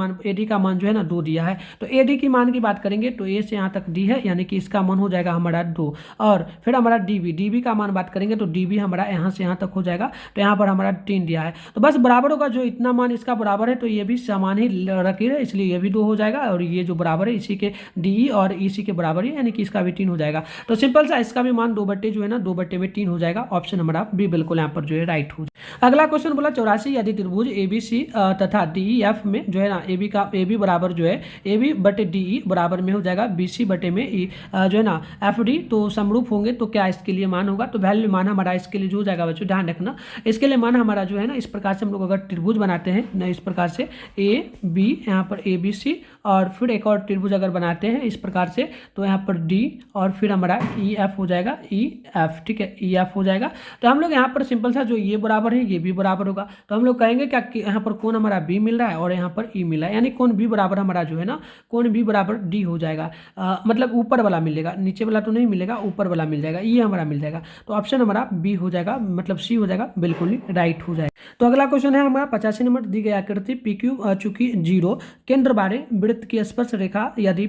A: मान जो है ना 2 दिया है, तो एडी की मान की बात करेंगे तो ए से यहाँ तक डी है, यानी कि इसका मान हो जाएगा हमारा 2। और फिर हमारा डीबी का मान बात करेंगे तो डीबी हमारा यहाँ से यहाँ तक हो जाएगा, तो यहाँ पर हमारा 3 दिया है। तो बस बराबर होगा, जो इतना मान इसका बराबर है तो ये भी समान ही रखी है, इसलिए ये भी 2 हो जाएगा, और ये जो बराबर है इसी के डी और इसी के बराबर है, यानी कि इसका भी 3 हो जाएगा। तो सिंपल सा इसका भी मान 2/, जो है ना 2/3 हो जाएगा। ऑप्शन हमारा बी बिल्कुल यहाँ पर जो है राइट हो जाएगा। अगला क्वेश्चन बोला 84 यदि त्रिभुज एबीसी तथा डीईएफ में जो है ना ए बी बराबर जो है AB/DE बराबर में हो जाएगा BC बटे में ई जो है ना FD, तो समरूप होंगे तो क्या इसके लिए मान होगा। तो वैल्यू मान हमारा इसके लिए जो हो जाएगा बच्चों, ध्यान रखना, इसके लिए मान हमारा जो है ना इस प्रकार से हम लोग अगर त्रिभुज बनाते हैं ना, इस प्रकार से AB यहाँ पर ABC और फिर एक और त्रिभुज अगर बनाते हैं इस प्रकार से, तो यहाँ पर D और फिर हमारा EF हो जाएगा, EF, ठीक है, EF हो जाएगा। तो हम लोग यहाँ पर सिंपल सा जो ये बराबर है ये भी बराबर होगा, तो हम लोग कहेंगे क्या कि यहाँ पर कोण हमारा B मिल रहा है और यहाँ पर E मिल रहा है, यानी कोण B बराबर हमारा जो है ना, कोण B बराबर D हो जाएगा। मतलब ऊपर वाला मिलेगा, नीचे वाला तो नहीं मिलेगा, ऊपर वाला मिल जाएगा, ये हमारा मिल जाएगा। तो ऑप्शन हमारा B हो जाएगा, मतलब C हो जाएगा, बिल्कुल ही राइट हो जाएगा। तो अगला क्वेश्चन है हमारा 85 नंबर, दी गई आकृति PQ चूंकि 0 केंद्र बारे वृत्त की स्पर्श रेखा यदि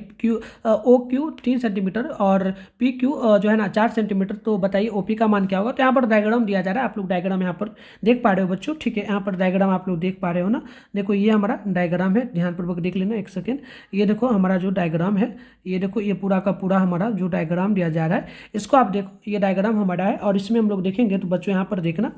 A: OQ 3 सेंटीमीटर और PQ जो है ना 4 सेंटीमीटर, तो बताइए OP का मान क्या होगा। तो यहाँ पर डायग्राम दिया जा रहा है, आप लोग डायग्राम यहाँ पर देख पा रहे हो बच्चों, ठीक है। यहाँ पर डायग्राम आप लोग देख पा रहे हो ना, देखो ये हमारा डायग्राम है, ध्यानपूर्वक देख लेना एक सेकेंड। ये देखो हमारा जो डायग्राम है, ये देखो ये पूरा का पूरा हमारा जो डायग्राम दिया जा रहा है, इसको आप देखो, ये डायग्राम हमारा है। और इसमें हम लोग देखेंगे तो बच्चों यहाँ पर देखना,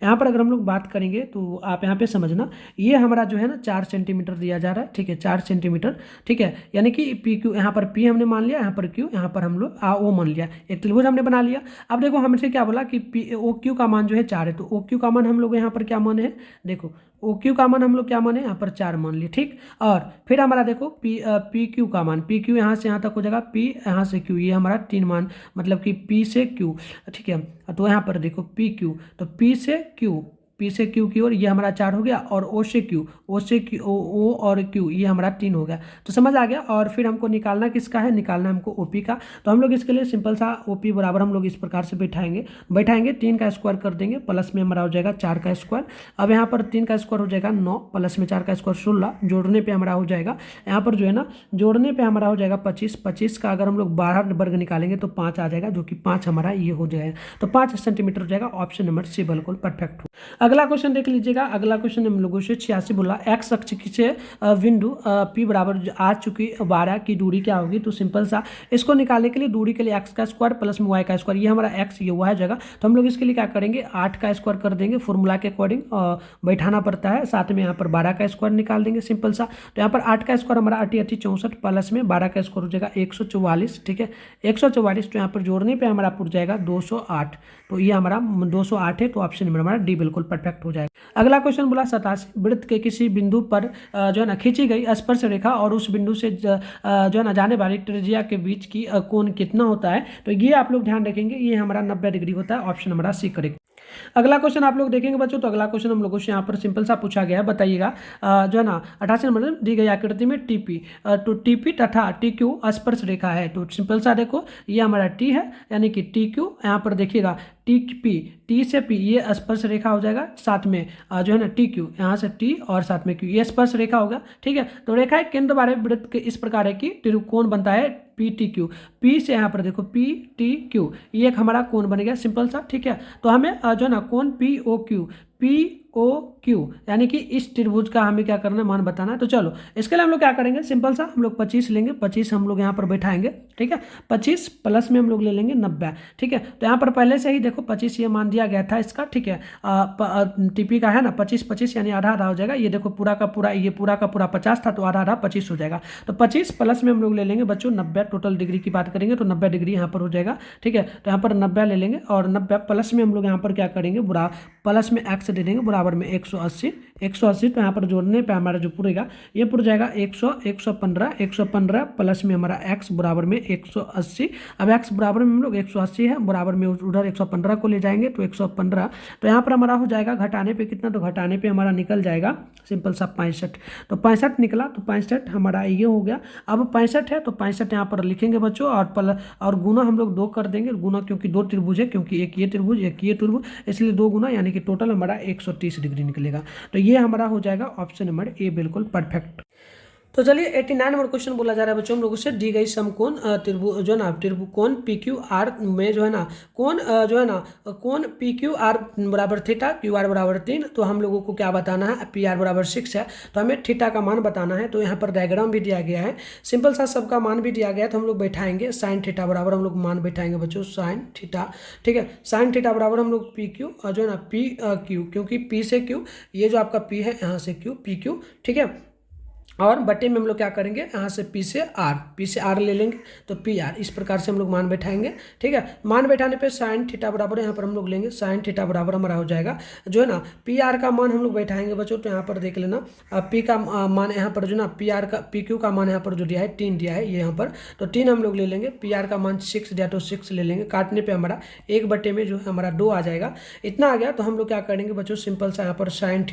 A: यहाँ पर अगर हम लोग बात करेंगे तो आप यहाँ पे समझना, ये हमारा जो है ना 4 सेंटीमीटर दिया जा रहा है, ठीक है, 4 सेंटीमीटर, ठीक है। यानी कि पी क्यू, यहाँ पर पी हमने मान लिया, यहाँ पर क्यू, यहाँ पर हम लोग ओ मान लिया, एक त्रिभुज हमने बना लिया। अब देखो हमसे क्या बोला कि पी ओ क्यू का मान जो है 4 है, तो ओ क्यू का मान हम लोग यहाँ पर क्या माने हैं, देखो ओ क्यू का मान हम लोग क्या माने, यहाँ पर 4 मान लिए, ठीक। और फिर हमारा देखो पी क्यू का मान, पी क्यू यहाँ से यहाँ तक हो जाएगा, पी यहाँ से क्यू, ये हमारा 3 मान, मतलब कि पी से क्यू, ठीक है। तो यहाँ पर देखो पी क्यू, तो पी से क्यू, पी से क्यू की ओर ये हमारा 4 हो गया, और ओ से क्यू, ओ से क्यू, ओ और क्यू ये हमारा 3 हो गया, तो समझ आ गया। और फिर हमको निकालना किसका है, निकालना हमको ओपी का। तो हम लोग इसके लिए सिंपल सा ओपी बराबर हम लोग इस प्रकार से बैठाएंगे 3 का स्क्वायर कर देंगे, प्लस में हमारा हो जाएगा 4 का स्क्वायर। अब यहाँ पर 3 का स्क्वायर हो जाएगा 9, प्लस में 4 का स्क्वायर 16, जोड़ने पर हमारा हो जाएगा, यहाँ पर जो है ना जोड़ने पर हमारा हो जाएगा 25, 25 का अगर हम लोग 12 वर्ग निकालेंगे तो 5 आ जाएगा, जो कि 5 हमारा ये हो जाएगा, तो 5 सेंटीमीटर हो जाएगा। ऑप्शन नंबर सी बिल्कुल परफेक्ट हो। अगला क्वेश्चन देख लीजिएगा, अगला क्वेश्चन हम लोगों से 86 बोला, एक्स अक्ष से बिंदु पी बराबर आ चुकी 12 की दूरी क्या होगी। तो सिंपल सा इसको निकालने के लिए दूरी के लिए एक्स का स्क्वायर प्लस में वाई का स्क्वायर, ये हमारा एक्स ये वाई जगह, तो हम लोग इसके लिए क्या करेंगे 8 का स्क्वायर कर देंगे, फॉर्मूला के अकॉर्डिंग बैठाना पड़ता है, साथ में यहाँ पर 12 का स्क्वायर निकाल देंगे सिंपल सा। तो यहाँ पर 8 का स्क्वायर हमारा 8 8 64 प्लस में 12 का स्क्वायर हो जाएगा 144, ठीक है 144। तो यहाँ पर जोड़ने पर हमारा पुट जाएगा 208, तो ये हमारा 208 है, तो ऑप्शन नंबर हमारा डी बिल्कुल परफेक्ट हो जाएगा। अगला क्वेश्चन बोला 87, वृत्त के किसी बिंदु पर जो है ना खींची गई स्पर्श रेखा और उस बिंदु से जो है ना जाने वाली त्रिज्या के बीच की कोण कितना होता है। तो ये आप लोग ध्यान रखेंगे, ये हमारा 90 डिग्री होता है, ऑप्शन हमारा सी करेक्ट। अगला क्वेश्चन आप लोग देखेंगे बच्चों, तो अगला क्वेश्चन हम लोगों से यहाँ पर सिंपल सा पूछा गया है, बताइएगा जो है ना 88 नंबर दी गई आकृति में टीपी, तो टीपी तथा टी क्यू स्पर्श रेखा है। तो सिंपल सा देखो ये हमारा टी है, यानी कि टी क्यू, यहाँ पर देखिएगा टी पी, टी से पी ये स्पर्श रेखा हो जाएगा, साथ में जो है ना टी क्यू, यहाँ से टी और साथ में क्यू ये स्पर्श रेखा होगा, ठीक है। तो रेखा केंद्र वाले वृत्त के इस प्रकार है कि त्रिकोण बनता है पी टी क्यू, पी से यहाँ पर देखो पी टी क्यू, ये एक हमारा कोण बन गया सिंपल सा, ठीक है। तो हमें जो है ना कोण P O Q, P O Q यानी कि इस त्रिभुज का हमें क्या करना है, मान बताना है। तो चलो इसके लिए हम लोग क्या करेंगे, सिंपल सा हम लोग 25 लेंगे, 25 हम लोग यहाँ पर बैठाएंगे, ठीक है। 25 प्लस में हम लोग ले लेंगे 90, ठीक है। तो यहाँ पर पहले से ही देखो 25 ये मान दिया गया था इसका, ठीक है। टीपी का है ना 25 यानी आधा आधा हो जाएगा, ये देखो पूरा का पूरा, ये पूरा का पूरा 50 था, तो आधा आधा 25 हो जाएगा। तो 25 प्लस में हम लोग ले लेंगे बच्चों 90, टोटल डिग्री की बात करेंगे तो 90 डिग्री यहाँ पर हो जाएगा, ठीक है। तो यहाँ पर 90 ले लेंगे, और 90 प्लस में हम लोग यहाँ पर क्या करेंगे, प्लस में एक्स दे देंगे, बराबर में 180, 180। तो यहाँ पर जोड़ने पे हमारा जो पूरेगा ये पूरा जाएगा 100, 115 प्लस में हमारा x बराबर में 180। अब x बराबर में हम लोग 180 है, बराबर में उधर 115 को ले जाएंगे तो 115। तो यहाँ पर हमारा हो जाएगा घटाने पे कितना, तो घटाने पे हमारा निकल जाएगा सिंपल सा 65। तो 65 निकला, तो 65 हमारा ये हो गया। अब 65 है तो 65 यहाँ पर लिखेंगे बच्चों, और गुना हम लोग 2 कर देंगे, गुना क्योंकि 2 त्रिभुज है, क्योंकि एक ये त्रिभुज एक ये त्रिभुज, इसलिए 2 गुना, यानी कि टोटल हमारा 130 डिग्री निकलेगा। तो ये हमारा हो जाएगा ऑप्शन नंबर ए बिल्कुल परफेक्ट। तो चलिए 89 नंबर क्वेश्चन बोला जा रहा है बच्चों हम लोगों से, दी गई समकोण त्रिभुज जो है ना त्रिभुकोण पी क्यू आर में जो है ना कोण जो है ना कोण पी क्यू आर बराबर थीटा, क्यू आर बराबर 3। तो हम लोगों को क्या बताना है, पी आर बराबर 6 है, तो हमें थीटा का मान बताना है। तो यहाँ पर डायग्राम भी दिया गया है, सिंपल सा सबका मान भी दिया गया है। तो हम लोग बैठाएंगे साइन थीटा बराबर, हम लोग मान बैठाएंगे बच्चों साइन थीटा, ठीक है। साइन थीटा बराबर हम लोग पी क्यू जो है ना पी क्यू, क्योंकि पी से क्यू, ये जो आपका पी है यहाँ से क्यू, पी क्यू, ठीक है। और बटे में हम लोग क्या करेंगे, यहाँ से पी से आर ले लेंगे, तो पी आर, इस प्रकार से हम लोग मान बैठाएंगे, ठीक है। मान बैठाने पे साइन थीटा बराबर यहाँ पर हम लोग लेंगे, साइन थीटा बराबर हमारा हो जाएगा जो है ना पी आर का मान हम लोग बैठाएंगे बच्चों। तो यहाँ पर देख लेना पी का मान यहाँ पर जो ना पी आर का पी क्यू का मान यहाँ पर जो दिया है 3 दिया है ये यहाँ पर, तो 3 हम लोग ले लेंगे। पी आर का मान 6 दिया तो 6 ले लेंगे, काटने पर हमारा 1 बटे में जो है हमारा 2 आ जाएगा, इतना आ गया। तो हम लोग क्या करेंगे बच्चों, सिंपल सा यहाँ पर साइन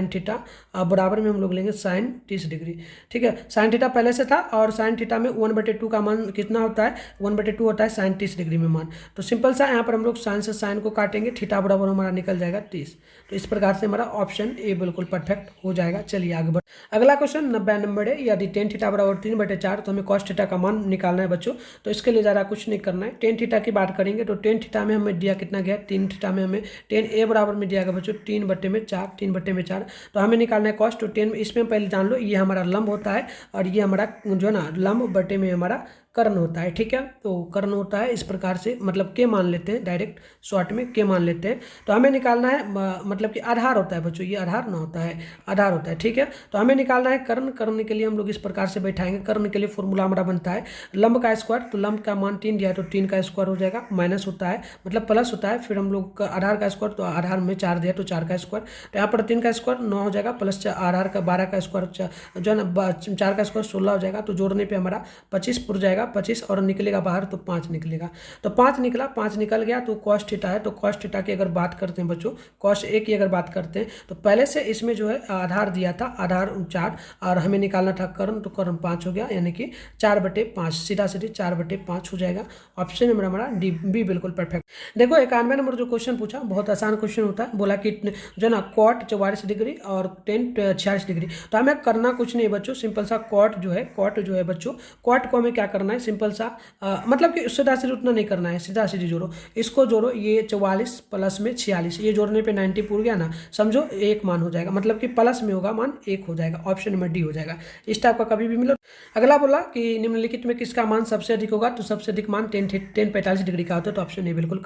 A: थीटा बराबर में हम लोग लेंगे साइन 30 डिग्री। ठीक है, साइन थीटा पहले से था और साइन थीटा में 1/2 का मान कितना होता है, 1/2 होता है साइन 30 डिग्री में मान। तो सिंपल सा यहाँ पर हम लोग साइन से साइन को काटेंगे, थीटा बराबर हमारा निकल जाएगा 30। तो इस प्रकार से हमारा ऑप्शन ए बिल्कुल परफेक्ट हो जाएगा। चलिए आगे बढ़। अगला क्वेश्चन 90 नंबर है। यदि टेन थीटा बराबर 3/4 तो हमें कॉस थीटा का मान निकालना है बच्चों। तो इसके लिए ज़्यादा कुछ नहीं करना है। टेन थीटा की बात करेंगे तो टेन थीटा में हमें दिया कितना गया, 3 थीटा में हमें टेन ए बराबर में दिया गया बच्चों 3/4, 3/4। तो हमें निकालना है कॉस। तो 10 इसमें पहले जान लो ये हमारा लंब होता है और ये हमारा जो है ना लंब बटे में हमारा कर्ण होता है। ठीक है, तो कर्ण होता है इस प्रकार से, मतलब के मान लेते हैं, डायरेक्ट शॉर्ट में के मान लेते हैं। तो हमें निकालना है मतलब कि आधार होता है बच्चों, ये आधार ना होता है, आधार होता है। ठीक है, तो हमें निकालना है कर्ण। कर्ण के लिए हम लोग इस प्रकार से बैठाएंगे। कर्ण के लिए फॉर्मूला हमारा बनता है लंब का स्क्वायर। तो लंब का मान 3 दिया है तो 3 का स्क्वायर हो जाएगा, माइनस होता है मतलब प्लस होता है। फिर हम लोग आधार का स्क्वायर, तो आधार में 4 दिया तो 4 का स्क्वायर। तो यहाँ पर 3 का स्क्वायर 9 हो जाएगा, प्लस आधार का 12 का स्क्वायर जो है ना 4 का स्क्वायर 16 हो जाएगा। तो जोड़ने पर हमारा 25 पुर जाएगा, 25 और निकलेगा बाहर तो 5 निकलेगा। तो 5 निकला, 5 निकल गया तो कॉस थीटा है। तो कॉस थीटा की अगर बात करते हैं बच्चों, कॉस ए की अगर बात करते हैं तो पहले से इसमें जो है आधार दिया था, आधार 4 और हमें निकालना था कर्ण। तो कर्ण 5 हो गया, यानी कि 4/5, सीधा सीधी 4/5 हो जाएगा। ऑप्शन नंबर हमारा डी बी बिल्कुल परफेक्ट। देखो 91 नंबर जो क्वेश्चन पूछा बहुत आसान क्वेश्चन होता है। बोला कि जो ना कॉट 44 डिग्री और टेन 46 डिग्री। तो हमें करना कुछ नहीं बच्चों, सिंपल सा कॉट जो है बच्चों, कॉट को हमें क्या करना है, सिंपल सा मतलब कि सीधा सीधी उतना नहीं करना है, सीधा सीधी जोड़ो, इसको जोड़ो, ये 44 प्लस में 46, ये जोड़ने पे 90 पूर गया ना, समझो एक मान हो जाएगा, मतलब कि प्लस में होगा मान 1 हो जाएगा। ऑप्शन नंबर डी हो जाएगा। इस टाइप का कभी भी मिलो। अगला बोला कि निम्नलिखित में किसका मान सबसे अधिक होगा। तो सबसे अधिक मान 10 45 डिग्री का होता है। तो ऑप्शन ए बिल्कुल।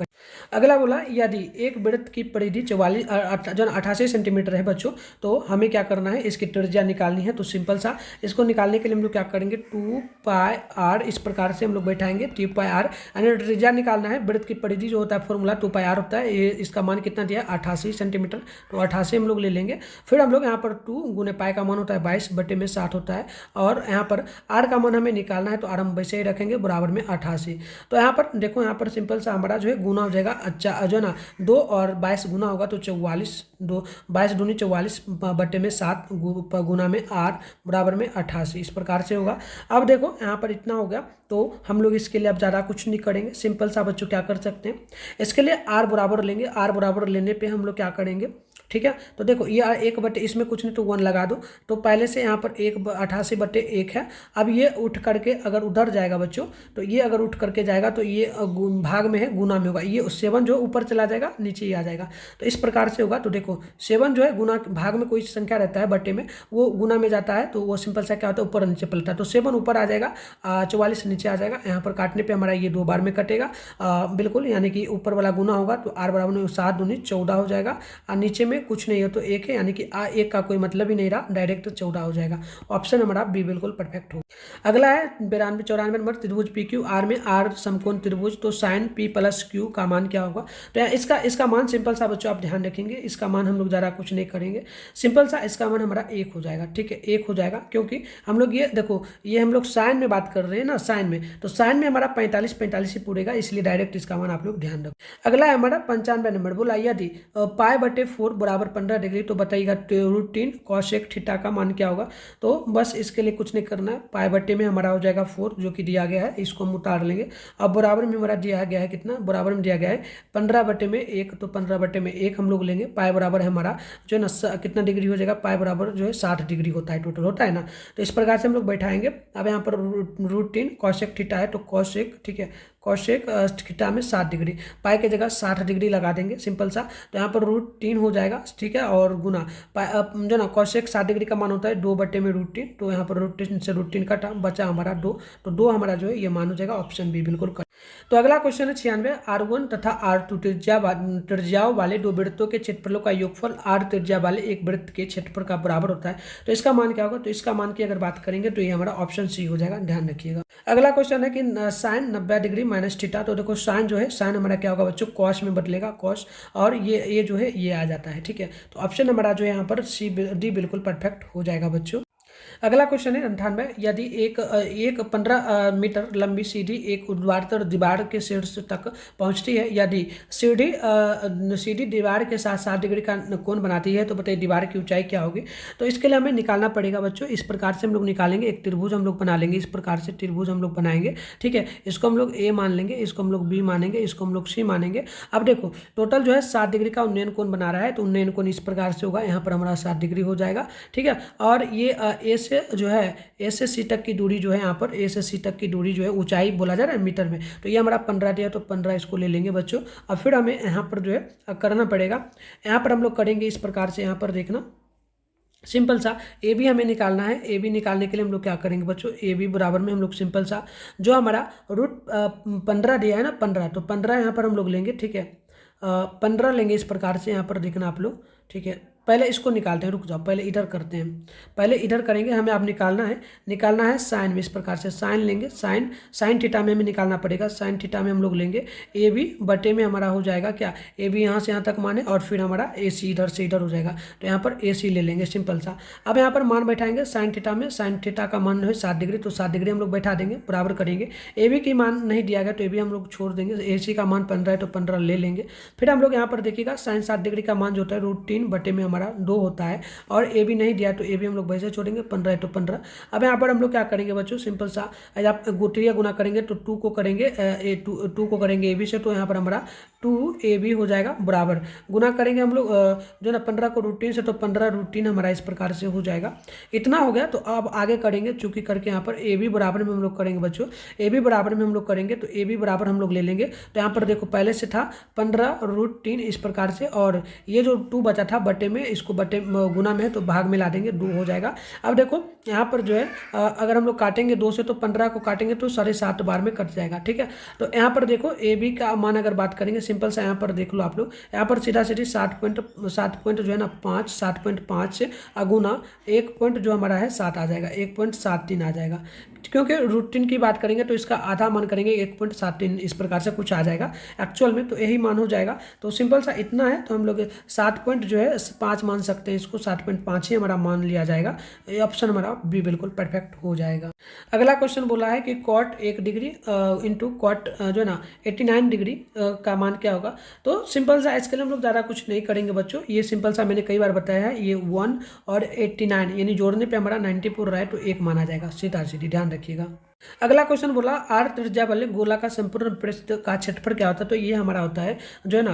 A: अगला बोला यदि एक वृत्त की परिधि 88 सेंटीमीटर है बच्चों, तो हमें क्या करना है, इसकी त्रिज्या निकालनी है। तो सिंपल सा इसको निकालने के लिए हम लोग क्या करेंगे, 2πr इस प्रकार से हम लोग बैठाएंगे 2πr, यानी त्रिज्या निकालना है। वृत्त की परिधि जो होता है फॉर्मूला 2πr होता है। ये इसका मान कितना दिया है, 88 सेंटीमीटर। तो 88 हम लोग ले लेंगे। फिर हम लोग यहाँ पर 2 गुने पाई का मान होता है 22/60 होता है, और यहाँ पर r का मान हमें निकालना है। तो r हम वैसे ही रखेंगे बराबर में 88। तो यहाँ पर देखो, यहाँ पर सिंपल सा हमारा जो है गुना हो जाएगा। अच्छा जो है ना 2 और 22 गुना होगा तो 44, 2 22 दूनी 44/7 गुना में r बराबर में 88, इस प्रकार से होगा। अब देखो यहाँ पर इतना हो गया। तो हम लोग इसके लिए अब ज़्यादा कुछ नहीं करेंगे, सिंपल सा बच्चों क्या कर सकते हैं, इसके लिए r बराबर लेंगे। r बराबर लेने पे हम लोग क्या करेंगे, ठीक है। तो देखो ये 1 इसमें कुछ नहीं तो 1 लगा दो। तो पहले से यहाँ पर 88/1 है। अब ये उठ करके अगर उधर जाएगा बच्चों, तो ये अगर उठ करके जाएगा तो ये भाग में है, गुना में होगा। ये 7 जो ऊपर चला जाएगा, नीचे ही आ जाएगा। तो इस प्रकार से होगा। तो देखो 7 जो है गुना, भाग में कोई संख्या रहता है बट्टे में, वो गुना में जाता है तो वो सिंपल सा क्या होता है, ऊपर नीचे पलटा है। तो 7 ऊपर आ जाएगा, 44 नीचे आ जाएगा। यहाँ पर काटने पर हमारा ये 2 बार में कटेगा बिल्कुल, यानी कि ऊपर वाला गुना होगा तो r बराबर में 7 दूनी 14 हो जाएगा, और नीचे में कुछ नहीं है तो 1 है, यानी कि एक का कोई मतलब ही नहीं रहा, डायरेक्ट 14 हो जाएगा। ऑप्शन हमारा बी बिल्कुल परफेक्ट हो। अगला है 92-94 नंबर, त्रिभुज पी क्यू आर में आर समकोण त्रिभुज, तो साइन पी प्लस क्यू का मान क्या होगा। तो इसका मान सिंपल सा बच्चों आप ध्यान रखेंगे, इसका मान हम लोग ज़्यादा कुछ नहीं करेंगे, सिंपल सा इसका मान हमारा 1 हो जाएगा। ठीक है, 1 हो जाएगा, क्योंकि हम लोग ये देखो, ये हम लोग साइन में बात कर रहे हैं ना, साइन में, तो साइन में हमारा 45 ही पूरेगा, इसलिए डायरेक्ट इसका मान आप लोग ध्यान रखें। अगला है हमारा 95 नंबर, बोला यदि π/4 बराबर 15 डिग्री, तो बताइएगा √3 cos थीटा का मान क्या होगा। तो बस इसके लिए कुछ नहीं करना है, π/4 में हमारा हो जाएगा 4 जो कि दिया गया है, इसको हम उतार लेंगे। अब बराबर में हमारा दिया गया है कितना, बराबर में दिया गया है 15/1, तो 15/1 हम लोग लेंगे। पाई बराबर है हमारा जो है ना कितना डिग्री हो जाएगा, पाई बराबर जो है 60 डिग्री होता है, टोटल होता है ना। तो इस प्रकार से हम लोग बैठाएंगे। अब यहाँ पर √3 cos थीटा है, तो cos, ठीक है, cos थीटा में 60 डिग्री, पाई की जगह 60 डिग्री लगा देंगे सिंपल सा। तो यहाँ पर √3 हो जाएगा, ठीक है, और गुना जो ना cos 60 डिग्री का मान होता है 2/√3, तो यहाँ पर √3 से √3 कटा, बचा हमारा 2, तो 2 हमारा जो है ये मान हो जाएगा। ऑप्शन बी बिल्कुल कर। तो अगला क्वेश्चन है 96, R1 तथा R2 त्रिज्याओं वाले 2 वृत्तों के क्षेत्रफलों का योगफल R त्रिज्या वाले एक वृत्त के क्षेत्रफल का बराबर होता है, तो इसका मान क्या होगा। तो इसका मान की अगर बात करेंगे तो ये हमारा ऑप्शन सी हो जाएगा, ध्यान रखिएगा। अगला क्वेश्चन है कि साइन 90 डिग्री माइनस थीटा, तो देखो साइन जो है, साइन हमारा क्या होगा बच्चों, कॉस में बदलेगा, कॉस, और ये जो है ये आ जाता है, ठीक है। तो ऑप्शन हमारा जो है यहाँ पर सी डी बिल्कुल परफेक्ट हो जाएगा बच्चों। अगला क्वेश्चन है 98। यदि एक 15 मीटर लंबी सीढ़ी एक ऊर्ध्वाधर दीवार के शीर्ष तक पहुंचती है, यदि सीढ़ी दीवार के साथ 60 डिग्री का कोण बनाती है, तो बताइए दीवार की ऊंचाई क्या होगी। तो इसके लिए हमें निकालना पड़ेगा बच्चों। इस प्रकार से हम लोग निकालेंगे, एक त्रिभुज हम लोग बना लेंगे, इस प्रकार से त्रिभुज हम लोग बनाएंगे, ठीक है। इसको हम लोग ए मान लेंगे, इसको हम लोग बी मानेंगे, इसको हम लोग सी मानेंगे। अब देखो टोटल जो है 60 डिग्री का उन्नयन कोण बना रहा है, तो उन्नयन कोण इस प्रकार से होगा, यहाँ पर हमारा 60 डिग्री हो जाएगा, ठीक है। और ये ए से जो है ए से सी तक की दूरी जो है, यहाँ पर ए से सी तक की दूरी जो है ऊंचाई बोला जा रहा है मीटर में, तो ये हमारा 15 दिया, तो 15 इसको ले लेंगे बच्चों। अब फिर हमें यहाँ पर जो है करना पड़ेगा, यहाँ पर हम लोग करेंगे इस प्रकार से, यहाँ पर देखना सिंपल सा ए बी हमें निकालना है। ए बी निकालने के लिए हम लोग क्या करेंगे बच्चों, ए बी बराबर में हम लोग सिंपल सा जो हमारा रूट 15 दिया है ना 15, तो 15 यहाँ पर हम लोग लेंगे, ठीक है। 15 लेंगे इस प्रकार से, यहाँ पर देखना आप लोग, ठीक है। पहले इसको निकालते हैं, रुक जाओ, पहले इधर करते हैं, पहले इधर करेंगे। हमें अब निकालना है साइन में, इस प्रकार से साइन लेंगे, साइन थीटा में हमें निकालना पड़ेगा। साइन थीटा में हम लोग लेंगे ए बी बटे में हमारा हो जाएगा क्या, ए बी यहाँ से यहाँ तक माने, और फिर हमारा ए सी इधर से इधर हो जाएगा, तो यहाँ पर ए सी ले लेंगे सिंपल सा। अब यहाँ पर मान बैठाएंगे साइन थीटा में, साइन थीटा का मान है 60 डिग्री, तो 60 डिग्री हम लोग बैठा देंगे, बराबर करेंगे। ए बी की मान नहीं दिया गया तो ए बी हम लोग छोड़ देंगे, ए सी का मान 15 है तो 15 ले लेंगे। फिर हम लोग यहाँ पर देखिएगा साइन 60 डिग्री का मान जो होता है √3 बटे में हमारा 2 होता है, और ए बी नहीं दिया तो ए बी हम लोग वैसे छोड़ेंगे, 15 है तो 15। अब यहाँ पर हम लोग क्या करेंगे बच्चों, सिंपल सा आप गुटिया गुना करेंगे तो 2 को करेंगे टू को करेंगे ए बी से, तो यहाँ पर हमारा 2 ए बी हो जाएगा बराबर, गुना करेंगे हम लोग जो ना 15 को √3 से, तो 15 √3 हमारा इस प्रकार से हो जाएगा। इतना हो गया, तो अब आगे करेंगे, चूंकि करके यहाँ पर ए बी बराबर में हम लोग करेंगे बच्चों, ए बी बराबर में हम लोग करेंगे, तो ए बी बराबर हम लोग ले लेंगे। तो यहाँ पर देखो पहले से था 15 √3 इस प्रकार से, और ये जो 2 बचा था बटे में, इसको बटे गुना में है तो भाग में ला देंगे, 2 हो जाएगा। अब देखो यहाँ पर जो है अगर हम लोग काटेंगे 2 से, तो 15 को काटेंगे तो 7.5 बार में कट जाएगा, ठीक है। तो यहाँ पर देखो ए बी का मान अगर बात करेंगे, सिंपल सा यहाँ पर देख लो आप लोग, यहाँ पर सीधा सीधी 7 पॉइंट जो है ना 7.5 से अगुना 1 पॉइंट जो हमारा है 7 आ जाएगा, 1.73 आ जाएगा। क्योंकि √3 की बात करेंगे तो इसका आधा मान करेंगे 1.73 इस प्रकार से कुछ आ जाएगा एक्चुअल में, तो यही मान हो जाएगा। तो सिंपल सा इतना है, तो हम लोग 7 पॉइंट जो है 5 मान सकते हैं, इसको 7.5 ही हमारा मान लिया जाएगा। ये ऑप्शन हमारा बी बिल्कुल परफेक्ट हो जाएगा। अगला क्वेश्चन बोला है कि कॉट 1 डिग्री इंटू कॉट जो है ना 89 डिग्री का मान क्या होगा। तो सिंपल सा इसके लिए हम लोग ज़्यादा कुछ नहीं करेंगे बच्चों, ये सिंपल सा मैंने कई बार बताया है, ये 1 और 89 यानी जोड़ने पे हमारा 94 रहा है, तो 1 माना जाएगा, सीधा सीधी ध्यान रखिएगा। अगला क्वेश्चन बोला आर त्रिज्या वाले गोला का संपूर्ण पृष्ठ का क्षेत्रफल क्या होता है। तो ये हमारा होता है जो है ना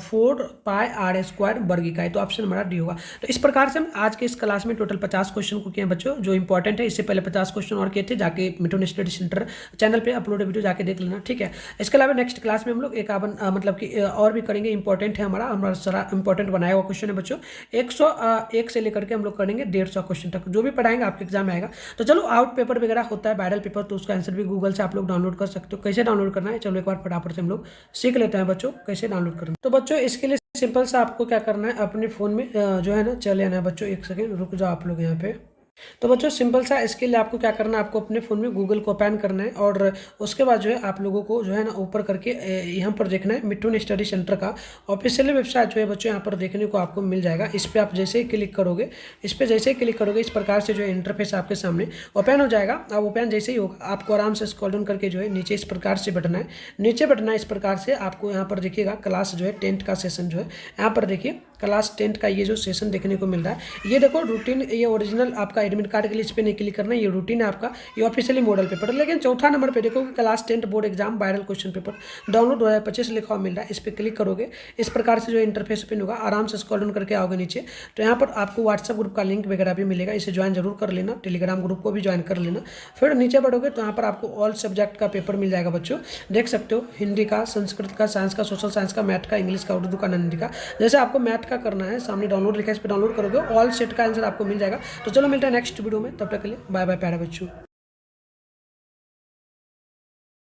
A: 4 पाई r स्क्वायर वर्ग इकाई, तो ऑप्शन हमारा डी होगा। तो इस प्रकार से हम आज के इस क्लास में टोटल 50 क्वेश्चन को किए हैं बच्चों, जो इंपॉर्टेंट है। इससे पहले 50 क्वेश्चन और किए थे, जाके मिथुन स्टडी सेंटर चैनल पे अपलोड वीडियो जाके देख लेना, ठीक है। इसके अलावा नेक्स्ट क्लास में हम लोग 51 मतलब कि और भी करेंगे, इंपॉर्टेंट है हमारा सारा इंपॉर्टेंट बनाया हुआ क्वेश्चन है बच्चों। 101 से लेकर के हम लोग करेंगे 150 क्वेश्चन तक, जो भी पढ़ाएंगे आपके एग्जाम में आएगा। तो चलो आउट पेपर वगैरह होता है, वायरल पेपर, तो उसका आंसर भी गूगल से आप लोग डाउनलोड कर सकते हो। कैसे डाउनलोड करना है चलो एक बार फटाफट से हम लोग सीख लेते हैं बच्चों, कैसे डाउनलोड करना है। तो बच्चों इसके लिए सिंपल सा आपको क्या करना है, अपने फ़ोन में जो है ना चले आना है बच्चों। 1 सेकेंड रुक जाओ आप लोग यहाँ पे। तो बच्चों सिंपल सा इसके लिए आपको क्या करना है, आपको अपने फ़ोन में गूगल को ओपन करना है, और उसके बाद जो है आप लोगों को जो है ना ऊपर करके यहाँ पर देखना है मिथुन स्टडी सेंटर का ऑफिशियल वेबसाइट जो है बच्चों यहाँ पर देखने को आपको मिल जाएगा। इस पर आप जैसे ही क्लिक करोगे, इस पर जैसे ही क्लिक करोगे, इस प्रकार से जो है इंटरफेस आपके सामने ओपन हो जाएगा। अब ओपन जैसे ही होगा आपको आराम से स्क्रॉल डाउन करके जो है नीचे इस प्रकार से बैठना है, नीचे बैठना है इस प्रकार से। आपको यहाँ पर देखिएगा क्लास जो है 10th का सेशन जो है, यहाँ पर देखिए क्लास 10th का ये जो सेशन देखने को मिल रहा है। ये देखो रूटीन, ये ओरिजिनल आपका एडमिट कार्ड के लिए इस पर नहीं क्लिक करना है, ये रूटीन है आपका, ये ऑफिशियली मॉडल पेपर। लेकिन चौथा नंबर पे देखो class 10th board exam viral question paper download 2025 लिखा हुआ मिल रहा है। इस पर क्लिक करोगे, इस प्रकार से जो इंटरफेस ओपन होगा, आराम से स्क्रॉल डाउन करके आओगे नीचे, तो यहाँ पर आपको व्हाट्सएप ग्रुप का लिंक वगैरह भी मिलेगा, इसे ज्वाइन जरूर कर लेना, टेलीग्राम ग्रुप को भी ज्वाइन कर लेना। फिर नीचे बढ़ोगे तो यहाँ पर आपको ऑल सब्जेक्ट का पेपर मिल जाएगा बच्चों, देख सकते हो, हिंदी का, संस्कृत का, साइंस का, सोशल साइंस का, मैथ का, इंग्लिश का, उर्दू का, हिंदी का। जैसे आपको मैथ का करना है, सामने डाउनलोड लिखा है, इस पर डाउनलोड करोगे, ऑल सेट का आंसर आपको मिल जाएगा। तो चलो मिलता है नेक्स्ट वीडियो में, तब तक के लिए बाय बाय प्यारे बच्चों।